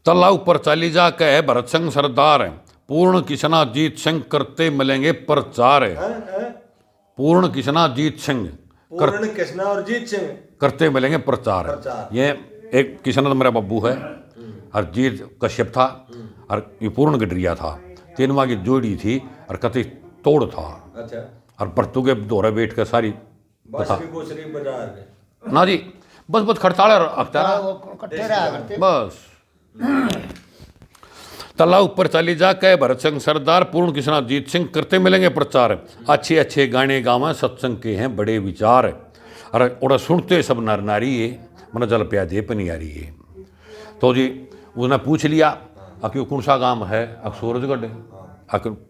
B: तल्ला ऊपर चाली जा कह भरत संग सरदार, पूर्ण किसना जीत संग करते मिलेंगे प्रचार, पूर्ण किसना जीत संग
A: पूर्ण किसना और जीत सिंह
B: करते मिलेंगे प्रचार। ये एक किसना तो मेरा बब्बू है और जीत कश्यप था और ये पूर्ण गडरिया था, तीनवा की जोड़ी थी और कति तोड़ था।
A: अच्छा।
B: और परतू के दोहरे बैठ कर सारी ना जी बस खड़ताड़ बस। तला ऊपर चली जा कह भरत सिंह सरदार, पूर्ण किसना जीत सिंह करते मिलेंगे प्रचार, अच्छे अच्छे गाने गावा सत्संग के हैं बड़े विचार, अरे और सुनते सब नर नारी है मन जल प्या दे पनियारी है। तो जी उसने पूछ लिया कि कौन सा काम है, सूरजगढ़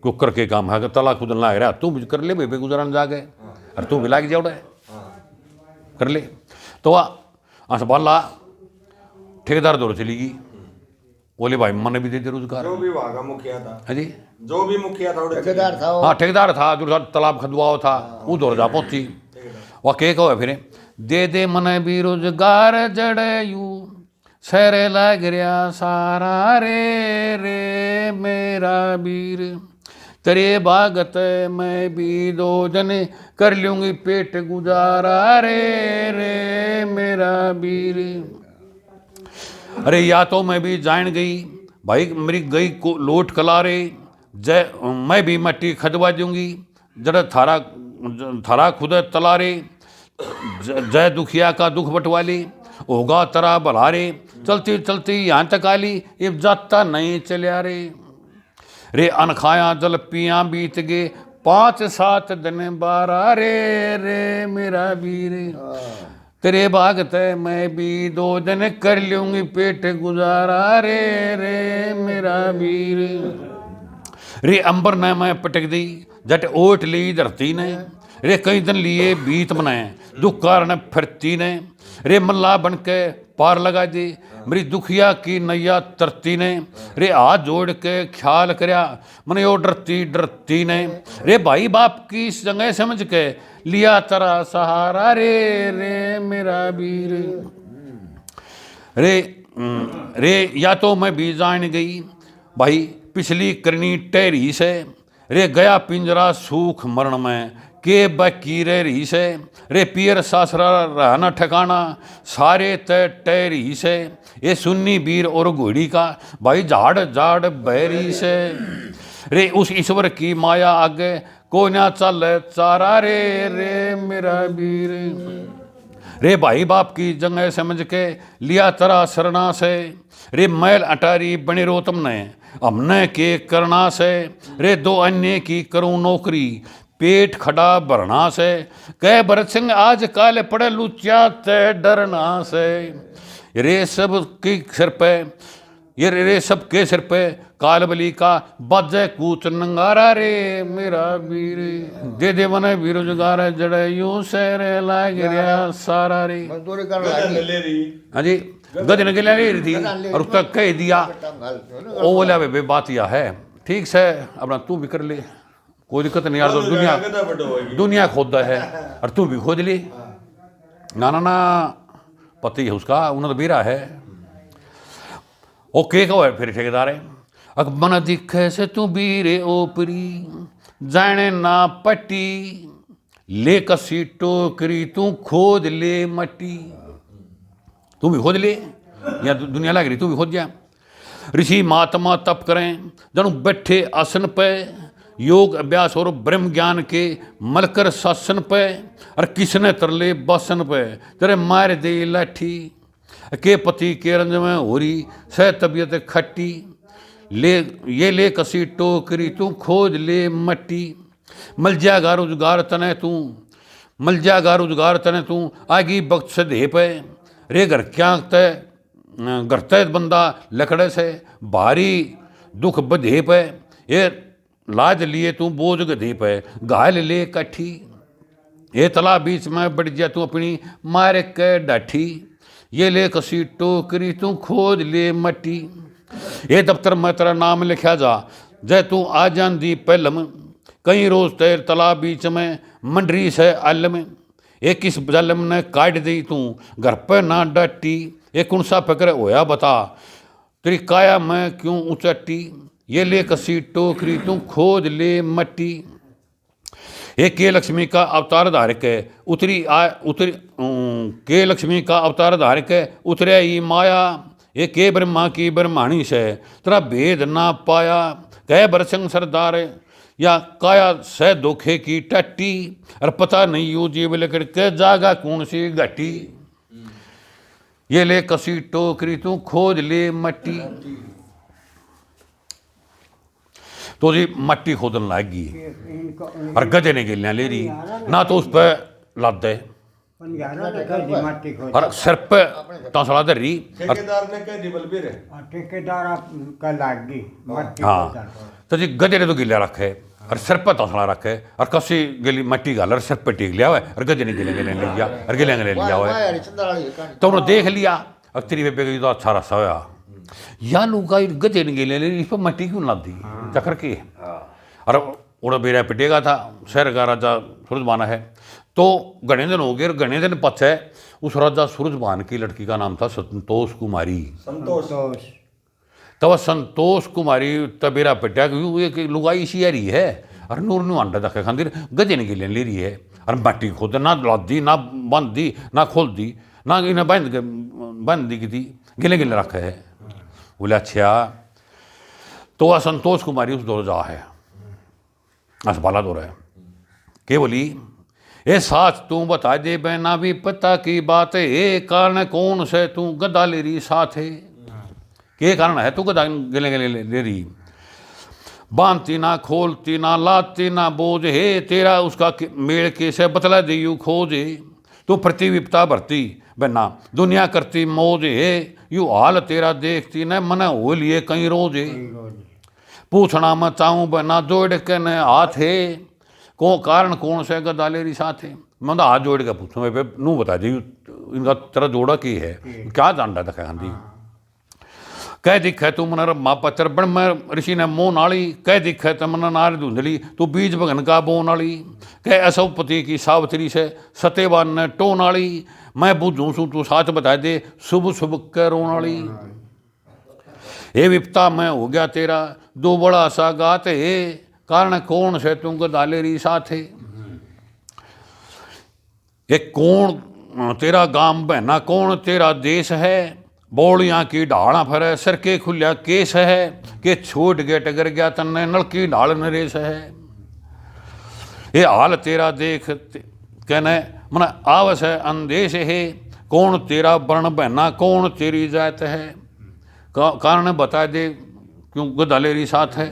B: कुकर के काम है, तला खुद लाग रहा तू कर ले बेबे गुजरान जा गए और तू भी लाग जाओ कर ले। तो असबाला ठेकेदार दौड़ चली गई, बोले भाई मैंने भी दे दे रोजगार।
A: जो भी वहाँ का मुखिया था,
B: हाँ जी
A: जो भी मुखिया था
C: ठेकेदार था,
B: हाँ ठेकेदार था जो तालाब खदवाओ था वो दौड़ जा पहुंची। वह के कहो फिर दे दे मन भी रोजगार जड़यू, सरे लग रहा सारा रे रे मेरा वीर, तेरे बागत मैं भी दो जने कर लूंगी पेट गुजारा रे रे मेरा वीर। अरे या तो मैं भी जान गई भाई मेरी गई को लोट कलारे, जय मैं भी मट्टी खदवा दूंगी जरा थारा खुद तलारे, जय दुखिया का दुख बटवाली, होगा तरा भलारे, चलती चलती यहाँ तक आली, ये जाता नहीं चलिया रे अनखाया जल पिया बीत गए 5-7 दिन 12 रे मेरा वीर, तेरे भागते मैं भी 2 दिन कर लूंगी पेट गुजारा रे मेरा वीर। रे अंबर ने मैं पटक दी, जट ओट ली धरती ने, रे कई दिन लिए बीत मनाए दुख कारण फिरती ने, रे मल्ला बन के पार लगा दी मेरी दुखिया की नैया तरती ने, रे हाथ जोड़ के ख्याल करया मन ओ डरती डरती ने, रे भाई बाप की जगह समझ के लिया तेरा सहारा रे मेरा वीर। रे या तो मैं भी जान गई भाई पिछली करनी टहरी से, रे गया पिंजरा सूख मरण में के बाकी रह रही से, रे पियर सासरा रहना ठिकाना सारे तय टहरी से, ये सुन्नी वीर और घोड़ी का भाई झाड़ झाड़ बहरी से, रे उस ईश्वर की माया आगे को ना चल चारा रे मेरा वीर। रे भाई बाप की जंग समझ के लिया तरा सरना से, रे मैल अटारी बने रो तुमने हमने के करना से, रे 2 अन्य की करूं नौकरी पेट खड़ा भरना से, कह भरत सिंह आज काल पड़े लुचा ते डरना से, रे सब की सिर पे ये रे सब के सिर पे कालबली का बाजे कूच नंगारा रे मेरा वीर, दे दे मन बेरोजगार जड़े यूं से रे लाग रहा सारा रे। हाँ जी गदन के ले रही थी और उसका कह दिया ओ बोला बे बात यह है ठीक से अपना तू भी कर ले कोई दिक्कत नहीं यार, तो दुनिया खोद है और तू भी खोद ली ना पति है उसका उन्होंने बीरा है ओके का है। फिर ठेकेदार है अकबन दिखे से तू बीरे ओपरी जाने ना पट्टी ले कसी टोकरी तू खोद ले मट्टी, तू भी खोद ले या दुनिया लग रही तू भी खोद जा। ऋषि महात्मा तप करें जनु बैठे आसन पे योग अभ्यास और ब्रह्म ज्ञान के मलकर शासन पे, और किसने तरले बासन पे तेरे मार दे लाठी, के पति के रंज में हो रही सह तबीयत खट्टी ले ये ले कसी टोकरी तू खोज ले मट्टी, मल जागा रोजगार तने तू मल जागा रोजगार तने तू आगी वक्त से दे पे, रे घर क्या तय घर तय बंदा लकड़े से भारी दुख बधे पे, ये लाज लिए तू बोझ गधे पे घायल ले कट्ठी, ये तला बीच में बढ़ जा तू अपनी मार के डाठी, ये ले कसी टोकरी तू खोज ले मट्टी, ये दफ्तर में तेरा नाम लिखा जा जय तू आ जाती पहलम, कई रोज तेर तला बीच में मंडरी से आलम, ये किस जलम ने काट दी तू घर पर ना डटी, ये कौन सा फिक्र होया बता तेरी काया मैं क्यों उचट्टी, ये ले कसी टोकरी तू खोज ले मट्टी, ये के लक्ष्मी का अवतार धारक है के लक्ष्मी का अवतार धारक है उतरे ही माया, ये के ब्रह्मा की ब्रह्माणी से तेरा भेद ना पाया, कह बरसंग सरदार या काया सह धोखे की टट्टी, और पता नहीं यू जीव लेकर के जागा कौन सी घटी, ये ले कसी टोकरी तू खोज ले मट्टी। तो जी मट्टी खोदन लागी और गधे ने गिलियाँ ले रही ना तो उस पर लाद दे और सिर पे तंसला दे रही
A: ठेकेदार ने कह दी बलबीर
C: ठेकेदार का लागी
B: हाँ तो जी गधे ने तो गिलिया रखे और सिर पे तंसला रखे और कसी गिली मट्टी गाल और सिर पे टीक लिया हुआ और गधे ने गिले गिले ले लिया और गिले गिले लिया हुआ तो उन्होंने देख लिया और तेरी बेबे का तो अच्छा रसा होया या लूगा गधे ने गिले इस पर मट्टी क्यों लाद दी चक्कर की और उड़ा बेरा पिटेगा था शहर का राजा सूरजबान है। तो घने दिन हो गए और घने दिन पछ है उस राजा सूरजबान की लड़की का नाम था संतोष कुमारी।
A: संतोष
B: तब संतोष कुमारी तबेरा पिटा क्योंकि लुगाई इसी रही है और नूर नू अंडा दखे खातिर गधे ने गिले ले रही है और मट्टी खोद ना लाद दी ना बंद दी ना खोल दी ना इन्हें बंद दी थी गिले गिले रखे है। बोले अच्छा तो वह संतोष कुमारी उस दौर जा है अस्पताल दौर है के बोली ये साथ तू बता दे बहना भी पता की बात है, ये कारण कौन से तू गदा ले रही साथ है, के कारण है तू गदा गले गले ले रही, बांधती ना खोलती ना लाती ना बोझ है, तेरा उसका मेल कैसे बतला दे यू खोजे, तू प्रति विपता भरती बहना दुनिया करती मौज है, यू हाल तेरा देखती न मन हो लिए कहीं रोजे, पूछना मैं चाहूँ बहना जोड़ के न हाथ है, को कारण कौन से गदा ले रही साथ है, मैं हाथ जोड़ के पूछूँ नू बता दी इनका तेरा जोड़ा की है, क्या जानता था गांधी, कह दिखे तू मन रमा पचर बण में ऋषि ने मोह नाली, कह दिखे तू मन नार धुंधली, तू बीज भगन का बो नाली, कह असवपति की सावत्री से सत्यवान ने टो नाली, मैं बुझूं सू तू साच बता दे शुभ शुभ के रो नाली, हे विपता मैं हो गया तेरा दो बड़ा सा गात है, कारण कौन से तू गदा ले रही साथ है, एक कौन तेरा गांव बहना कौन तेरा देश है, बोलियां की ढाड़ा फरे सर के खुलिया केस है, के छोट गए टगर गया तन्ने नल की ढाल नरेश है, ये हाल तेरा देख कहने मन आवस है अंदेश है, कौन तेरा वर्ण बहना कौन तेरी जात है, कारण बता दे क्यों गदा ले रही साथ है,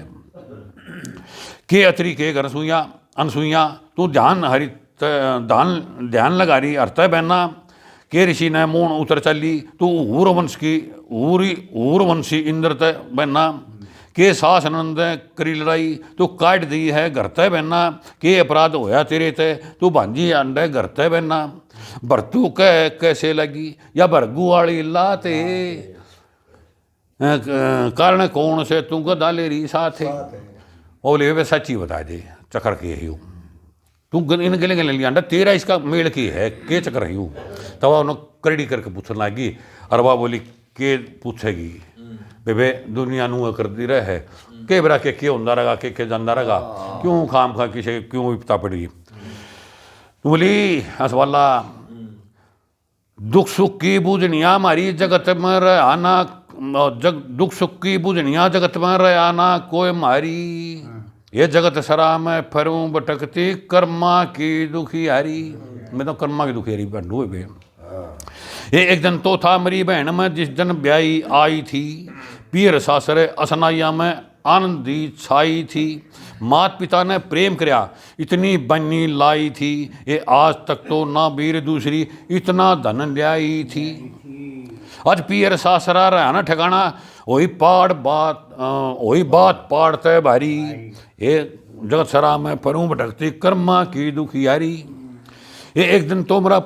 B: के अतरी के घर सुइया अनसुइया तू ध्यान हरि ध्यान लगा रही हरता बहना, के ऋषि ने मोन उतर चली तू ऊरवंश की ऊरवंशी इंद्र तय बहना, के सास नंद करी लड़ाई तू काट दी है घर तय बहना, के अपराध होया तेरे तय तू भांजी अंडे घर तय बहना, भरतू कह कैसे लगी या भरगू वाली लाते, कारण कौन से तू गदा ले रही साथ है, बोले वे सच्ची बता दे चक्कर के ही तू इन गले गले लिया तेरा इसका मेल की है के चक्कर रही हूँ, तब उन्होंने करड़ी करके पूछने लगी, अरबा बोली के पूछेगी बेबे दुनिया नू करती रहे के बरा के होंदा रहा के जानदा रहा, क्यों खाम खा किसे क्यों विपता पड़ी, तू बोली हंसवाला दुख सुख की बूझनिया हमारी जगत में रहना, दुख सुख की बूझनिया जगत में रहना कोई मारी, ये जगत सरा में फरूं भटकती कर्मा की दुखियारी, मैं तो कर्मा की दुखियारी बंडू है। ये एक दिन तो था मेरी बहन में जिस दिन ब्याई आई थी, पीर सासरे असनाइया में आनंदी छाई थी, मात पिता ने प्रेम करया इतनी बनी लाई थी, ये आज तक तो ना वीर दूसरी इतना धन ल्याई थी, आज पीर सासरा रहना ठिकाना वही बात पाड़ते भारी, ये जगत सरा में परूं भटकती कर्मा की दुखियारी, ये एक दिन तो मेरा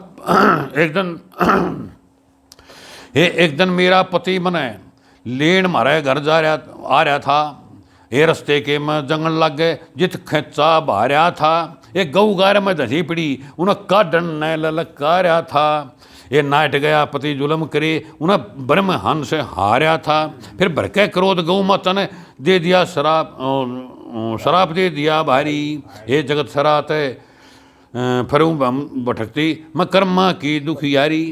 B: एक दिन मेरा पति मने लेन मारे घर आ रहा था, ये रस्ते के में जंगल लग गए जित खेचा बहा रहा था, ये गऊ गार में धसी पड़ी उन्हें काटन न ललका रहा था, ये नाट गया पति जुलम करे उन्हें ब्रह्म हन से हारा था, फिर भड़के क्रोध गौ माता ने दे दिया शराब दे दिया भारी, ये जगत सरात फरूं भटकती मैं कर्मा की दुखियारी,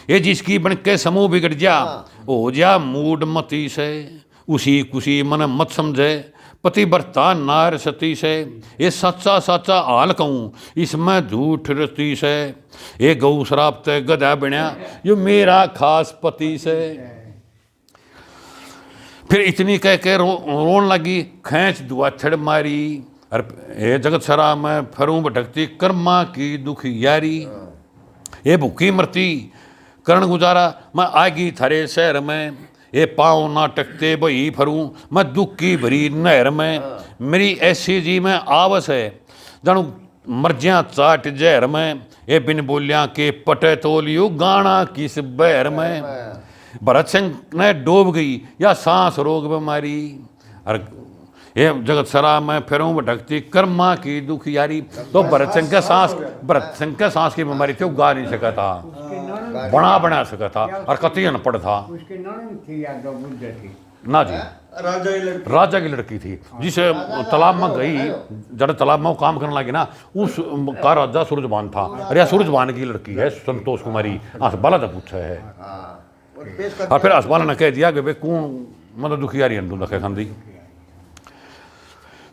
B: ये जिसकी बन के समूह बिगड़ जा हो जा मूड मती से, उसी कुशी मन मत समझे पति बरता नार सती से, ये सच्चा सच्चा हाल कहूँ इसमें झूठ रती से, ये गौ शराब ते गधा बनिया यो मेरा खास पति से, फिर इतनी कह के रोन लगी खैंच दुआछड़ मारी, ये जगत सरा में फरूं भटकती कर्मा की दुखियारी, ये भूखी मरती करण गुजारा मैं आगी थारे शहर में, ये पाँव ना टकते बही फरूं मैं दुख की भरी नहर में, मेरी ऐसी जी में आवस है जानू मर्जियाँ चाट जहर में, ये बिन बोलियाँ के पटे तोलियो गाना किस बहर में, भरत सिंह ने डूब गई या सांस रोग बीमारी, और ये जगत सरा में फिरूं भटकती कर्मा की दुखियारी, तो भरत सिंह के सांस की बीमारी थी, वो गा नहीं सका था, बना सका था और कतई अनपढ़ था,
C: उसकी ननद थी या दो बुद्ध थी
B: ना जी राजा की लड़की थी, जिस तालाब में गई जब तालाब में वो काम करने लगी ना, उस का राजा सूरजबान था, अरे सूरजबान की लड़की है संतोष कुमारी, हसबाला तो पूछा है, और फिर हसबाला ने कह दिया कि भाई कौन मतलब दुखियारी अंदू लखे खांदी,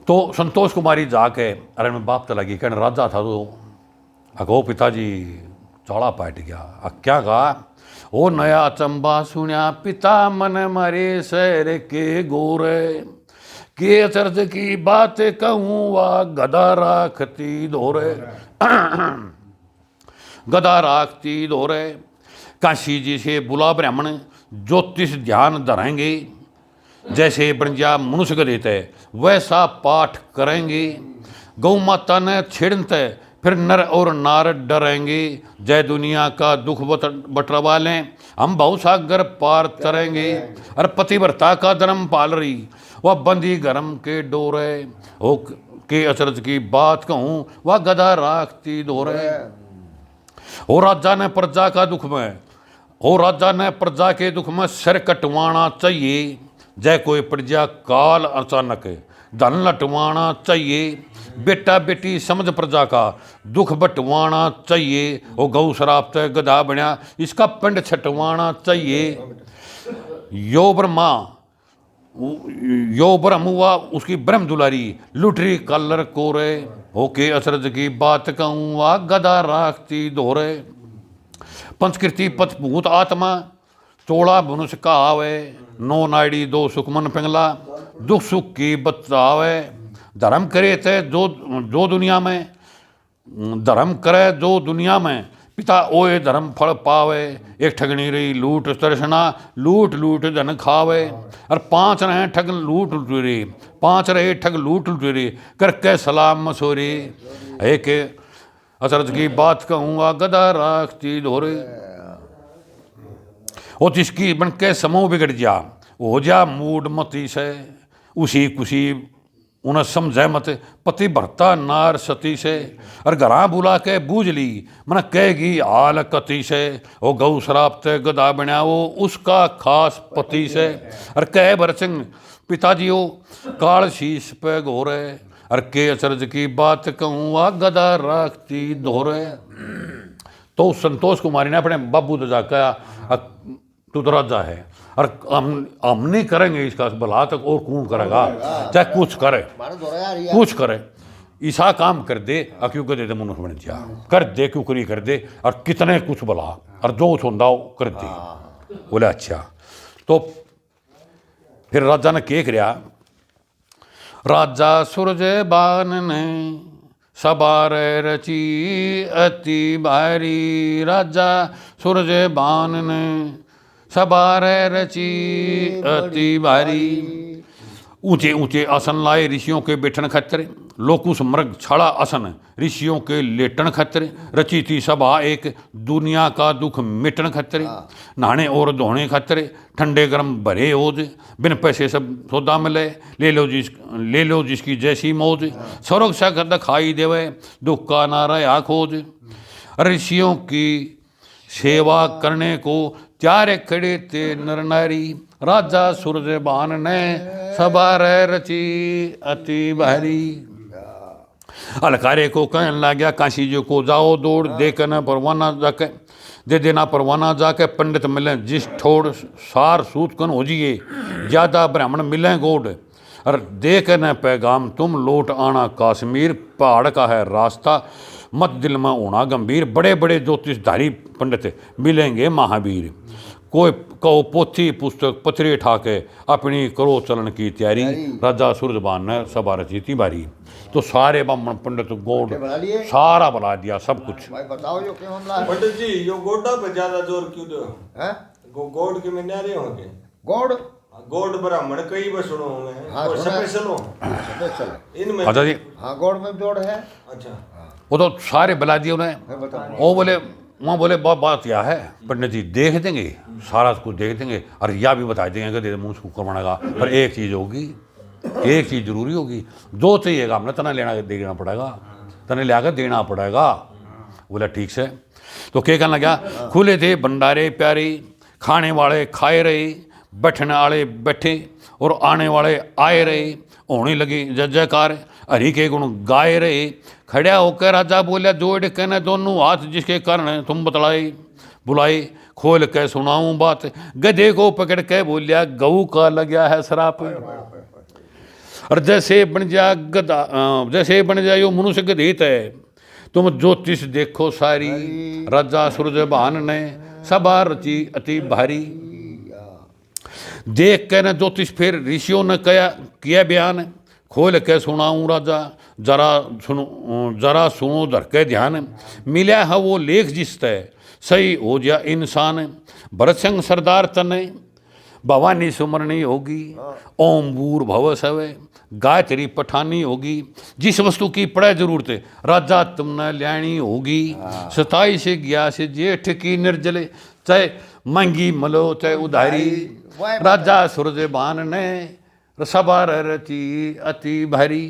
B: तो संतोष कुमारी जाके अरे में बाप तो लगी कहने राजा था तो अको पिताजी चौड़ा पाट गया। क्या कहा? ओ नया चंबा सुनिया पिता मन मरे शहर के गोरे, के अचरज की बात कहूँ वा गदा राखती धोरे। गदा राखती धोरे। काशी जी से बुला ब्राह्मण ज्योतिष ध्यान धरेंगे, जैसे ब्रंजा मनुष्य को देते वैसा पाठ करेंगे। गौ माता ने छेड़ते फिर नर और नार डरेंगे, जय दुनिया का दुख बटरवा लें हम भवसागर पार तरेंगे। और पतिव्रता का धर्म पाल रही वह बंदी गरम के डोरे, ओ के अचरज की बात कहूँ वह गदा राखती डोरे। ओ राजा ने प्रजा का दुख में, ओ राजा ने प्रजा के दुख में सिर कटवाना चाहिए, जय कोई प्रजा काल अचानक धन लटवाना चाहिए। बेटा बेटी समझ प्रजा का दुख बटवाना चाहिए, ओ गौ शराब ते गधा बन्या इसका पिंड छटवाना चाहिए। यो ब्रह्म हुआ उसकी ब्रह्म दुलारी लुटरी कलर कोरे, होके अचरज की बात कहूँ वा गदा राखती दोहरे। पंचकृति पथभूत आत्मा चोड़ा मनुष्य का आवे, नो नाड़ी दो सुखमन पिंगला दुख सुख की बचावे। धर्म करे थे जो दुनिया में, धर्म करे जो दुनिया में पिता ओए धर्म फल पावे। एक ठगनी रही लूट तरसना लूट लूट धन खावे, और 5 रहे ठग लूट लुटेरे, 5 रहे ठग लूट लुटेरे करके सलाम मसूरी। एक अचरज की बात कहूँगा गदा राखती धोरे। और जिसकी बन के समूह बिगड़ जा हो जा मूड मती से, उसी कुशी उन्हें समझे मत पति भरता नार सती से। और घरा बुला के बूझ ली मन कहेगी हाल कति से, वो गौ शराब ते गदा बन्या वो उसका खास पति से। और कह भरसिंह पिताजी हो काल शीश पे घोरे, और के अचरज की बात कहूँ वा गदा राखती धोरे। तो संतोष कुमारी ने अपने बाबू तो जाकर तू तो राजा है और हम नहीं करेंगे इसका भला तक और कौन करेगा, चाहे कुछ करे ईसा काम कर दे क्यों कर दे मनुष्य बन जा कर दे क्यों करी कर दे और कितने कुछ भला और जो छोंदा कर दे। बोले अच्छा। तो फिर राजा ने क्या कराया? राजा सूरज बान ने सबार रची अति भारी, राजा सूरज बान ने सबार रची अति भारी। ऊंचे ऊंचे आसन लाए ऋषियों के बैठन खातिर, लोकुस मृग छाड़ा आसन ऋषियों के लेटन खातिर। रची थी सभा एक दुनिया का दुख मिटन खातिर, नहाने और धोने खातिर ठंडे गर्म भरे ओज। बिन पैसे सब सौदा मिले ले लो जिसकी जैसी मौज। स्वर्ग से दिखाई देवे दुख का नारा खोज। ऋषियों की सेवा करने को त्यारे खड़े थे नर नारी, राजा सूरजबान ने सबार रची अति भारी। अलकारे को कहने लग काशी जी को जाओ दौड़ देखना परवाना जाके दे देना परवाना जाके। पंडित मिले जिस ठोड़ सार सूत कन हो जिए, ज्यादा ब्राह्मण मिले गोड। और देखने पैगाम तुम लौट आना कश्मीर, पहाड़ का है रास्ता मत दिल में होना गंभीर। बड़े बड़े ज्योतिषधारी पंडित मिलेंगे महावीर, कोई कहो पोथी पुस्तक पथरे ठाके अपनी करो चलन की तैयारी। राजा सूरजबान ने सभा रची थी बारी। तो सारे ब्राह्मण पंडित गोड सारा बना दिया सब कुछ।
C: बताओ जो क्यों हमला
A: पंडित जी यो गोडा पे ज्यादा जोर क्यों दो? गोड के में न्यारे होंगे
C: गोड
A: गोड ब्राह्मण कई बार सुनो मैं।
C: हाँ,
A: और स्पेशल हो
C: स्पेशल
A: इनमें।
B: अच्छा जी।
C: हाँ गोड में जोड़ है।
A: अच्छा
B: वो तो सारे बुला दिए उन्हें। वो बोले वहाँ बोले बात क्या है पंडित जी देख देंगे सारा कुछ देख देंगे और यह भी बता देंगे कि मुँह सूख बनाएगा। पर एक चीज़ होगी, एक चीज़ जरूरी होगी, जो चाहिएगा हमने तना लेना देना पड़ेगा, तने ले आकर देना पड़ेगा। बोला ठीक से। तो क्या कहना लगा? खुले थे भंडारे प्यारे, खाने वाले खाए रहे, बैठने वाले बैठे और आने वाले आए रहे। होने लगी जय जयकार हरि के गुण गाए रहे। खड़ा होकर राजा बोलिया जोड़ कहने दोनों हाथ जिसके कारण तुम बतलाए बुलाए। खोल के सुनाऊं बात गधे को पकड़ के बोलिया गऊ का लग्या है शराप। और जैसे बन जा यो मनुष्य गधित है तुम ज्योतिष देखो सारी, राजा सूरजबान ने सभा रची अति भारी। देख के न ज्योतिष फिर ऋषियों ने किया बयान, खोल के सुनाऊं राजा जरा सुनो धर के ध्यान। मिला है वो लेख जिस तय सही हो जा इंसान, भरत सिंह सरदार तने भवानी सुमरनी होगी, ओम बूर भव सवे गायत्री पठानी होगी। जिस वस्तु की पड़े जरूरत राजा तुमने ल्याणी होगी, 27 गया से जेठ की निर्जले, चाहे महंगी मलो चाहे उधारी। राजा सूरजबान ने सभा रची अति भारी।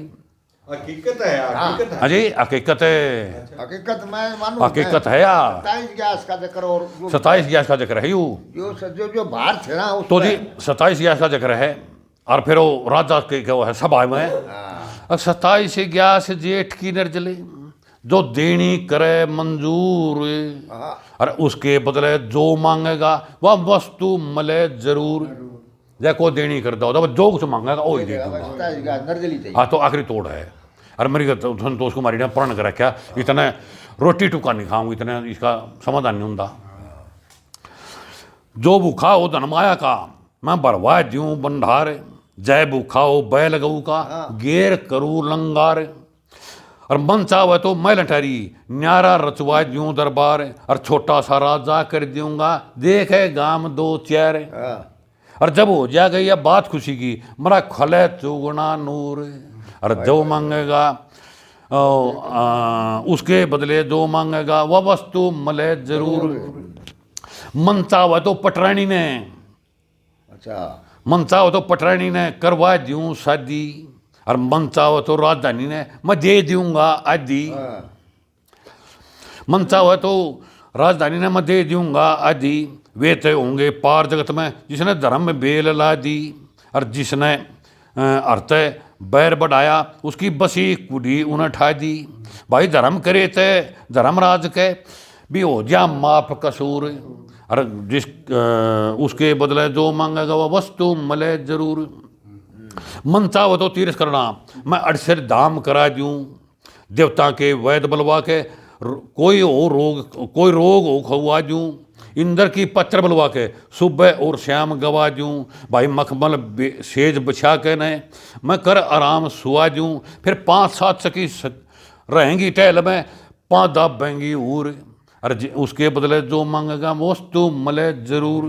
A: हकीकत है, हकीकत है।
B: अजी हकीकत है,
C: हकीकत मैं मानूं,
B: हकीकत है यार।
C: 27 गैस का जिक्र और
B: 27 गैस का जिक्र है यू,
C: जो बाहर थे ना उस
B: तो जी 27 गैस का जिक्र है। और फिर वो राजा के वो है सभा में 27 गैस जेठ की निर्जले, जो देनी करे मंजूर, और उसके बदले जो मांगेगा वह वस्तु मले जरूर। जैको देनी करता होता जो कुछ मांगेगा वही दे दूंगा। हाँ तो आखिरी तोड़ है। और मेरी तो उसको मारी ने प्रण कर रखा, इतने रोटी टुका नहीं खाऊंगी, इतने इसका समाधान नहीं होता। जो भूखा हो धनमाया का मैं बरवा दूं भंडार, जय भूखा हो बैल गऊ का गेर करूं लंगार। और मन चाहे तो मैं लठहरी न्यारा रचवा दूं दरबार, और छोटा सा राजा कर दूंगा देखे गाम 2 चेहरे। और जब हो जाएगा यह बात खुशी की मरा खले चुगना नूर, और जो मांगेगा उसके बदले जो मांगेगा वह वस्तु मले जरूर। मन चाहे तो पटरानी ने,
C: अच्छा
B: मन चाहे तो पटरानी ने करवा दूं शादी, और मन चाहे तो राजधानी ने मैं दे दूंगा आदि। मन चाहे तो राजधानी ने मैं दे दूंगा आदि। वे तय होंगे पार जगत में जिसने धर्म में बेल ला दी, और जिसने अर्थ बैर बढ़ाया उसकी बसी कुड़ी उन्हें ठा दी। भाई धर्म करे तय धर्मराज के भी हो जा माफ कसूर, और जिस उसके बदले जो मांगेगा वह वस्तु मले जरूर। मन चाहो तो तीर्थ करना मैं 68 धाम करा दूं, देवता के वैद बलवा के कोई रोग हो खवा दूं। इंद्र की पत्र बलवा के सुबह और शाम गवा दूं। भाई मखमल सेज बिछा के ने मैं कर आराम सुआ दूं। फिर 5-7 सखी रहेंगी टहल में 5 दाबेंगी ऊर, अरे उसके बदले जो मांगेगा वस्तु मले जरूर।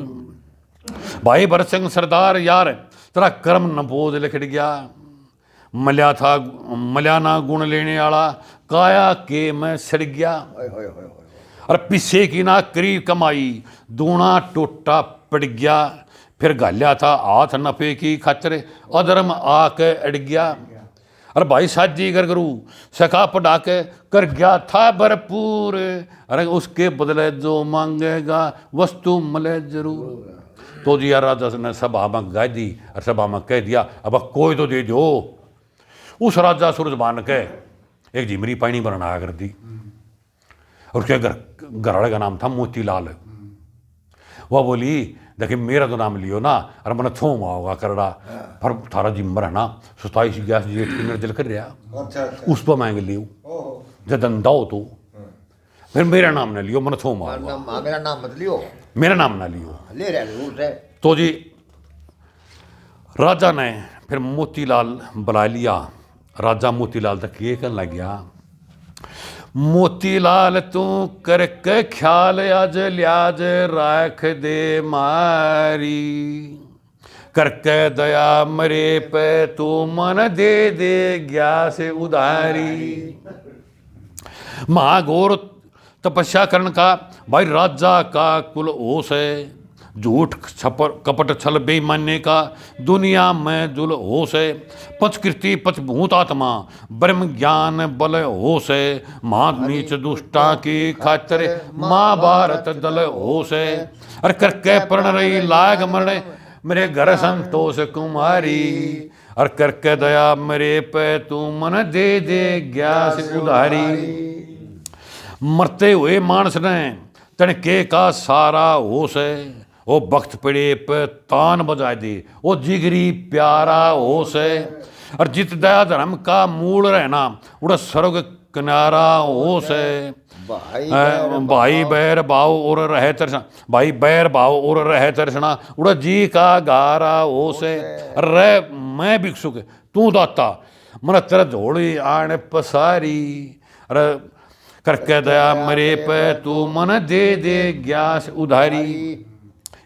B: भाई भरत सिंह सरदार यार तेरा कर्म नबोध लिखट गया, मल्याना गुण लेने वाला काया के मैं सड़ गया। और पिछे की ना करी कमाई दूना टोटा पड़ गया, फिर गालिया था हाथ नफे की खातिर अधर्म आके अड़ गया। अरे भाई साजी कर करू सखा पढ़ा के कर गया था भरपूर, अरे उसके बदले जो मांगेगा वस्तु मले जरूर। तो जी यार राजा ने सभा में गाय दी और सभा में कह दिया अब कोई तो दे दो। उस राजा सूरजबान के एक झिमरी पानी बनाया कर दी, और उसके घर वाले का नाम था मोतीलाल। वह बोली देखिए मेरा तो नाम लियो ना, अरे मैंने छोमा होगा करड़ा पर थारा जिम्बर है ना 27 गैस जेठ की निर्जल कर रहा।
A: अच्छा।
B: उस पर मांग लियो जदंदा हो तो फिर मेरा नाम ना लियो, मैंने छोमा
C: मेरा नाम मत लियो,
B: मेरा नाम ना लियो
C: ले रहे।
B: तो जी राजा ने फिर मोतीलाल बुला लिया। राजा मोतीलाल तक ये कहने लग गया, मोतीलाल तू करके ख्याल आज लियाज राख दे मारी, करके दया मरे पे तू मन दे दे गया से उधारी। महाघोर तपस्या करने का भाई राजा का कुल ओस है, झूठ कपट छल बेईमानने का दुनिया में जुल होश है। पंचकृति पंचभूत आत्मा ब्रह्म ज्ञान बल होश है, मां नीच दुष्टा की खातिर महाभारत दल होश है। अरे करके प्रण रही लाग मरणे मेरे घर संतोष कुमारी, और करके दया मेरे पे तू मन दे दे ग्यास उधारी। मरते हुए मानस ने तनके का सारा होश है, वो वक्त पड़े पे तान बजा दे वो जिगरी प्यारा होश है। और जित दया धर्म का मूल रहना उड़ा स्वर्ग किनारा हो से भाई बैर भाव और रहे तरसना भाई बैर भाव और रहे तरसना उड़ा जी का गारा हो से रह मैं भिक्षुक तू दाता मन तेरा झोड़ी आने पसारी अरे करके दया मरे पे तू मन दे दे ग्यास उधारी।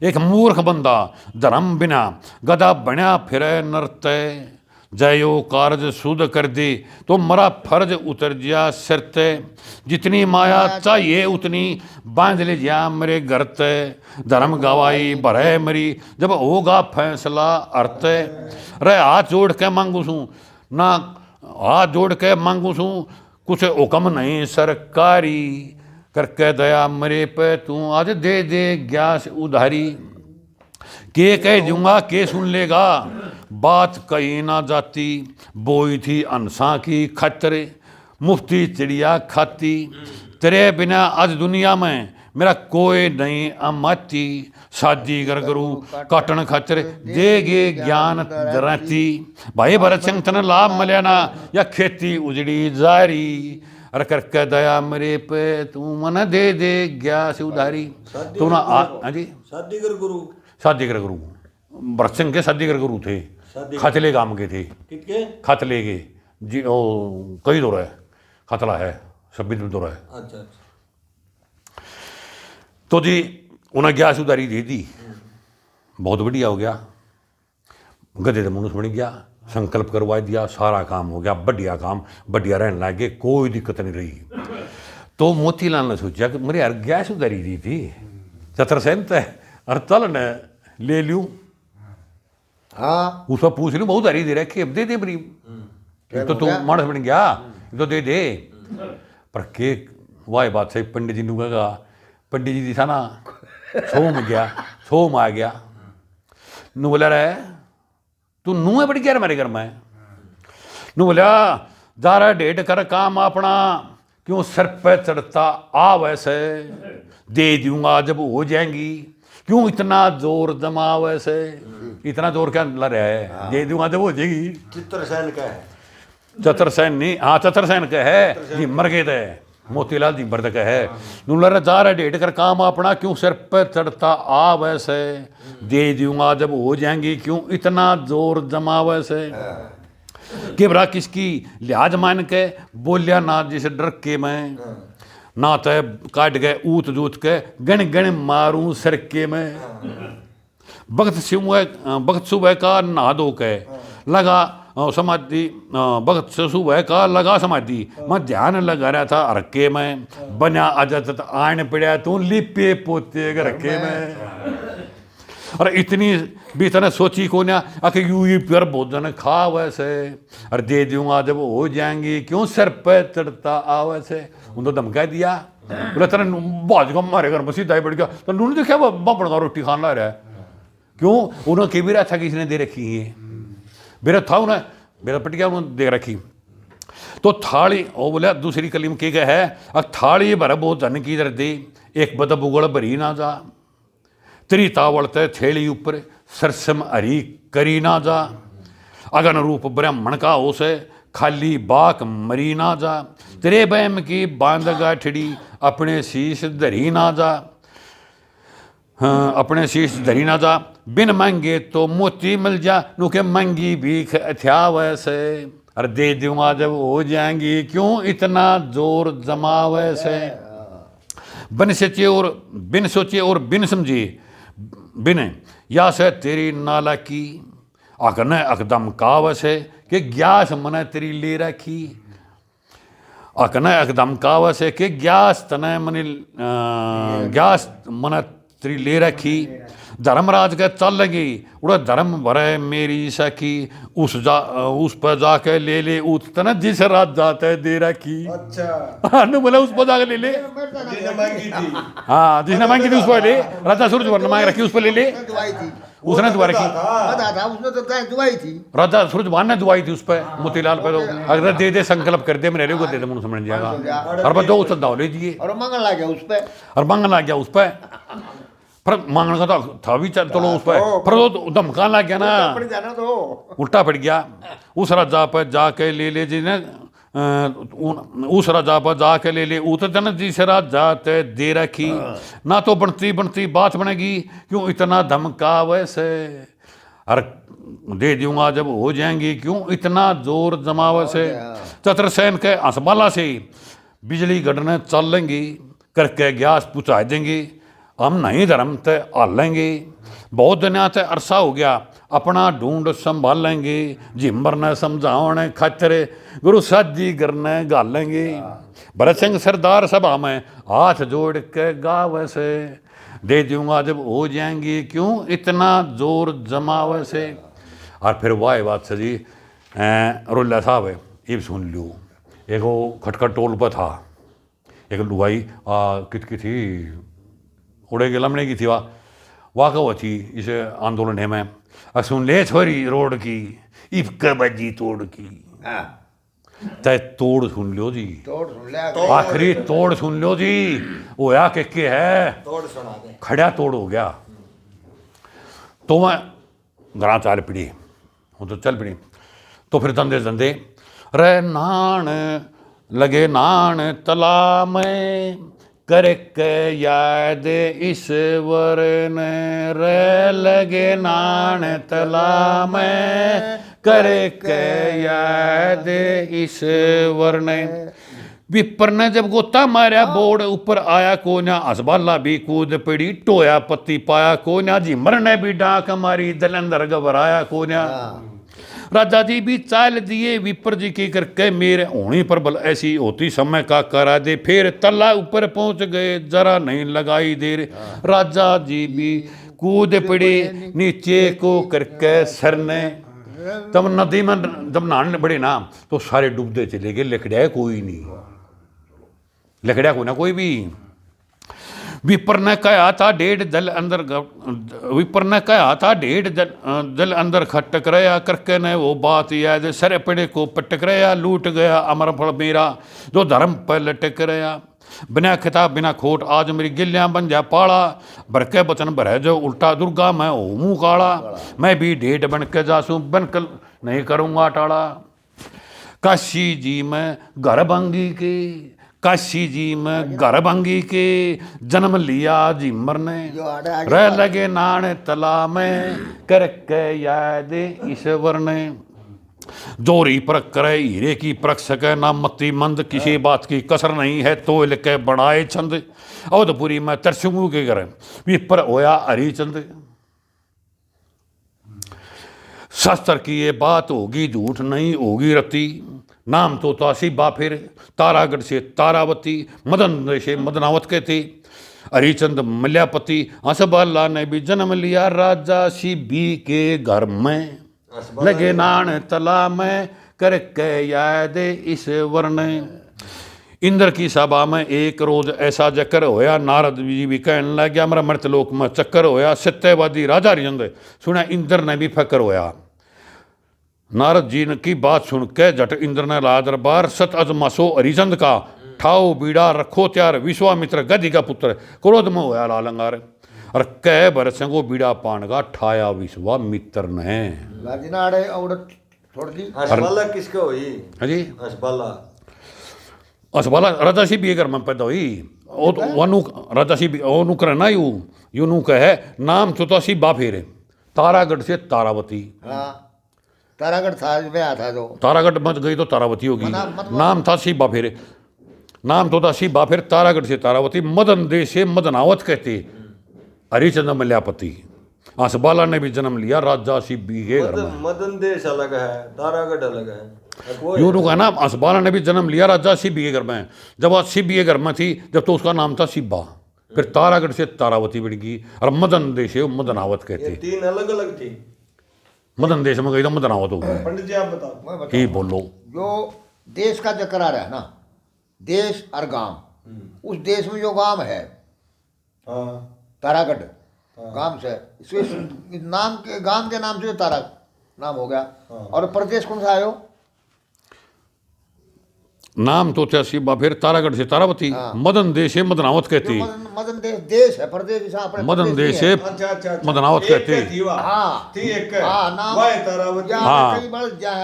B: एक मूर्ख बंदा धर्म बिना गदा बना फिरे नरते जयो कार्य शुद्ध कर दे तो मरा फर्ज उतर जिया सिरते जितनी माया चाहिए उतनी बांध ले जिया मेरे घर ते धर्म गवाई भरे मरी जब होगा फैसला अर्थ रे हाथ जोड़ के मांगू सू ना हाथ जोड़ के मांगू सू कुछ हुक्म नहीं सरकारी करके दया मेरे पे तू आज दे दे ग्यास उधारी। के कह दूंगा के सुन लेगा बात कही ना जाती बोई थी अनसा की खतरे मुफ्ती चिड़िया खाती तेरे बिना आज दुनिया में मेरा कोई नहीं अमाती शादी कर करूँ काटन खातर देगे ज्ञान दराती भाई भरत सिंह तन लाभ मल्याना या खेती उजड़ी जारी अरे करके दया मेरे पे तू मन दे दे ग्यास उधारी। तू ना हाँ जी
A: शादी कर गुरु
B: भरत सिंह के शादी कर गुरु थे खतले गांव के थे
A: कितके
B: खतले के जी ओ कई दौर है खतला है सब्बी दौर है।
A: अच्छा
B: तो जी उन्हें ग्यास उधारी दे दी बहुत बढ़िया हो गया गधे तो मनुष्य बन गया संकल्प करवा दिया सारा काम हो गया बढ़िया काम बढ़िया रहने लग गए कोई दिक्कत नहीं रही। तो मोतीलाल ने सोचा कि मेरे यार ग्यास उधारी दी थी चतुर्सेन तय और चल न ले लूँ
C: हाँ
B: उसको पूछ लूँ बहुत उधारी दे रखी अब दे दे बरी तो तू मानस बन गया तो दे दे पर के वाह बात सही पंडित जी ने कहा पंडित जी था ना सोम आ गया नू बोला रहे तू नू है बड़ी क्या मेरे घर में नू बोला जा रहा डेट कर काम अपना क्यों सर पे चढ़ता आ वैसे दे दूंगा जब हो जाएंगी क्यों इतना जोर जमा वैसे इतना जोर क्या लग रहा है दे दूंगा जब हो जाएगी।
A: चित्रसेन का है
B: चतुर्सेन नहीं हाँ चतुर्सेन का है जी मर गए थे मोतीलाल जी बर्द का है नूलर जा रहा डेट कर काम अपना क्यों सिर पे चढ़ता आ वैसे दे दूंगा जब हो जाएंगी क्यों इतना जोर जमा वैसे। किबरा किसकी लिहाज मान के बोलिया ना जिस डर के मैं ना तय काट गए ऊत जूत के गण गण मारूं सिर के मैं भगत सुबह का नहा धो के लगा समाधि भगत सुबह का लगा समाधि मैं ध्यान लगा रहा था रखे में बना अजत आन पड़ा तू लिपे पोते रखे में और इतनी भी तने सोची को ना अके यू प्योर भोजन खा वैसे और दे दूंगा जब हो जाएंगी क्यों सर पे चढ़ता आ वैसे उनको धमका दिया बोला तेरा बाज को हमारे घर में सीधा ही बढ़ गया तो उन्होंने देखा वो बापड़ का रोटी खाना रहा है क्यों उन्होंने के भी रहा था कि इसने दे रखी है मेरा था उन्हें मेरा पटिया उन्होंने दे रखी तो थाली वो बोला दूसरी कली में क्या है अब थाली भर बहुत धन की इधर दे एक बद बुगड़ भरी ना जा तेरी तावड़ते थेली ऊपर सरसम हरी करी ना जा अगन रूप ब्राह्मण का हो से खाली बाक मरी ना जा तेरे बैम की बांध गाठड़ी अपने शीश धरी ना जा हाँ अपने शीश धरी ना जा बिन मांगे तो मोती मिल जा नु के मांगी भीख अथ्या वैसे अरे दे दूंगा जब हो जाएंगी क्यों इतना जोर जमा वैसे। बिन सोचे और बिन समझे बिन या से तेरी नाला की अकने अकदम कावस है कि ग्यास मन तेरी ले रखी अकने अकदम कावस है कि ग्यास तने मन ग्यास मन तेरी ले रखी धर्मराज के चल लगी उड़ा धर्म भरे मेरी सखी उस पर जाके ले ले उतना जिस रात जाते दे रखी।
A: अच्छा
B: नु बोला उस पर जाके ले ले
A: जिसने मांगी थी
B: हाँ जिसने मांगी थी उस पर ले राजा सूरज वर्ण मांग रखी उस पर ले ले उसने दुआ रखी
C: उसने तो दुआई थी
B: राजा सूरज वर्ण ने दुआई थी उस पर मोतीलाल पे तो अगर दे दे संकल्प कर दे मेरे को दे दे मुझे समझ जाएगा और बस दो उस दाव ले दिए
C: और मंगन लग गया उस पर
B: और मंगन लग गया उस पर पर मांगने का तो था भी चलो उस पर पर वो धमकान लग गया ना
C: जाना तो
B: उल्टा पड़ गया उस राजा पर जाके ले ले जी ने उस राजा पर जाके ले ले उतन जिस राजा ते दे रखी ना तो बनती बनती बात बनेगी क्यों इतना धमका वैसे अरे दे दूंगा जब हो जाएंगी क्यों इतना जोर जमावे से चतुर्सेन के हंसबाला से बिजली गढ़ने चल लेंगी करके गैस पुचा देंगे हम नहीं धर्म ते हाल लेंगे बहुत दुनिया ते अरसा हो गया अपना ढूंढ संभाल लेंगे जिम्बर ने समझाने खातिर गुरु साजी करने गाल लेंगे भरत सिंह सरदार सभा में हाथ जोड़ के गावे से दे दूंगा जब हो जाएंगी क्यों इतना जोर जमावे से और फिर वाह बात से जी रुल्ला साहब है ये सुन लो एक वो खटखट टोल पर था एक लुगाई कित थी उड़े के लमने की थी वाह का थी इस आंदोलन है में सुन ले छोरी रोड की इफ्क बजी तोड़ की तय तोड़ सुन लो जी
C: तोड़ सुन ले
B: आखिरी तोड़ सुन लो जी वो या के है
A: तोड़ सुना दे
B: खड़ा तोड़ हो गया तो मैं घरा चाल पड़ी हूँ तो चल पड़ी तो फिर धंधे धंधे रे नान लगे नान तला में करके याद ईश्वर ने रे लगे नान तला में करके याद ईश्वर ने विपर ने जब गोता मारा बोर्ड ऊपर आया कोन्या हसबाला भी कूद पड़ी टोया पत्ती पाया कोन्या जिमर ने भी डांक मारी दलंदर घबराया कोन्या राजा जी भी चाल दिए विपर जी की करके मेरे होनी पर बल ऐसी होती समय का करा दे फिर तला ऊपर पहुंच गए जरा नहीं लगाई देर राजा जी भी कूद पड़े नीचे को करके सरने तब नदी में जब नहाने बड़े ना तो सारे डूबते चले गए लकड़िया कोई नहीं लकड़िया कोई ना कोई भी विपर ने कहा था डेढ़ जल अंदर विपर ने कहा था डेढ़ जल अंदर खटक रहा करके ने वो बात याद सर पड़े को पटक रहा लूट गया अमर फल मेरा जो धर्म पर लटक रहा बिना खिताब बिना खोट आज मेरी गिल्लियां बन जा पाड़ा भरके बचन भरे जो उल्टा दुर्गा मैं हो मुँह काला मैं भी ढेठ बन के जासूं बनकर नहीं करूँगा टाड़ा काशी जी में घर भंगी के काशी जी में घर भंगी के जन्म लिया जिमर ने रह लगे नान तला में करके याद ईश्वर ने जोरी परख करे हीरे की परख सके ना मत्ती मंद किसी बात की कसर नहीं है तो लिखे बढ़ाए छंद अवधपुरी में तरसुंगू के घर विपर होया हरिचंद शास्त्र की ये बात होगी झूठ नहीं होगी रति नाम तो तासीबा फिर तारागढ़ से तारावती मदन से मदनावत के थे हरिचंद मल्यापति हंसबाला ने भी जन्म लिया राजा शिबी के घर में लगे नान तला में करके याद ईश्वर ने इंद्र की सभा में एक रोज ऐसा चक्कर होया नारद जी भी कहने लग गया मेरा मृतलोक में चक्कर होया सत्यवादी राजा हरिचंद सुना इंद्र ने भी फकर होया नारद जी की बात सुन के जट इंद्र ने ला दरबार सत अजमासो हरिचंद का ठाओ बीड़ा रखो त्यार विश्वामित्र गति का पुत्र क्रोध में होया लालंगार और कह भरत सिंह बीड़ा पान का ठाया विश्वामित्र ने
A: हसबाला किसको हुई
B: जी
A: हसबाला
B: असबाला राजा सी भी घर में पैदा हुई ओ तो वनु राजा सी ओनु करे ना यू नु कहे नाम चौतासी बाफेरे तारागढ़ से तारावती
C: तारागढ़ था में आता जो
B: तारागढ़ मत गई तो तारावती होगी नाम था सी बाफेरे नाम तो था सी बाफेर तारागढ़ से तारावती मदन देश से मदनावत कहते हरिचंद मल्यापति हंसबाला ने भी जन्म लिया राजा शिबी के घर में
A: मदन देश अलग है तारागढ़ अलग है
B: यूं का नाम हंसबाला ने भी जन्म लिया राजा शिबी के घर में जब आज शिबी के घर में थी जब तो उसका नाम था शिबा फिर तारागढ़ से तारावती बन गई और मदन देश से मदनावत कहते
A: तीन अलग अलग थी
B: मदन देश में गई तो मदनावत हो गई
A: पंडित जी आप बताओ
B: ही बोलो
C: जो देश का चक्कर आ रहा है ना देश और गांव उस देश में जो गांव है तारागढ़ गांव से इसके नाम के गांव के नाम से तारा नाम हो गया और प्रदेश कौन सा आयो
B: नाम तो था शिबा फिर तारागढ़ से तारावती मदन देश से मदनावत कहती
C: मदन देश देश है प्रदेश अपने
B: मदन देश से मदनावत कहते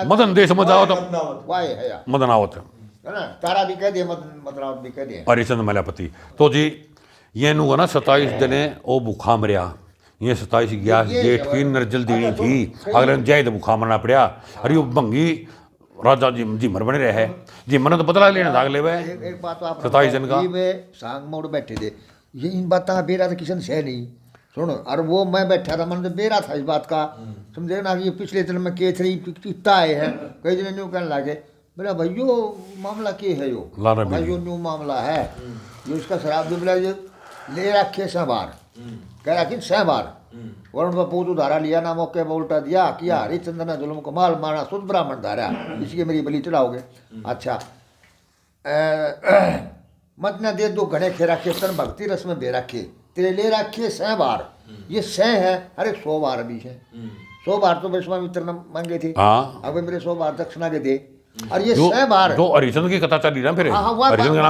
B: मदन देश में जाओ तो
C: वाह है
B: मदनावत
C: है ना, तारा भी कह दिए, मतलब भी कह दिए।
B: हरिचंद मलापति तो जी ये नु ना 27 दिने ओ भूखा मरिया, ये 27 गया जेठ की नरजल देनी थी, अगले दिन जय भूखा मरना पड़ा। अरे वो भंगी राजा जी जिमर बने रहे, जिमर ने तो बदला लेना था अगले वे।
C: एक बात तो आप
B: 27 दिन का
C: वे सांग मोड़ बैठे थे, ये इन बातों का बेरा तो किशन से नहीं सुनो। और वो मैं बैठा था, मन तो बेरा था इस बात का, समझे ना कि ये पिछले दिन में केथरी चित्ता आए हैं, कई दिन न्यू कहने लगे मेरा भाइयों मामला के है यो भाइयों न्यू मामला है, जो इसका शराब भी मिला ले रखे से बार कह रखी से बार वरुण पर पूत उधारा लिया ना, मौके पर उल्टा दिया किया, हरिचंद्र ने जुल्म को माल मारा, शुद्ध ब्राह्मण धारा, इसकी मेरी बलि चढ़ाओगे। अच्छा मत न दे दो घने खे रखे तन भक्ति रस में बे रखे, तेरे ले रखे 100 बार, ये 100 है, अरे 100 बार भी है, 100 बार तो विश्वामित्र ने मांगे थे, अब मेरे 100 बार दक्षिणा के दे, और ये 100 बार
B: जो हरिचंद की कथा चली ना फिर हरिचंद का नाम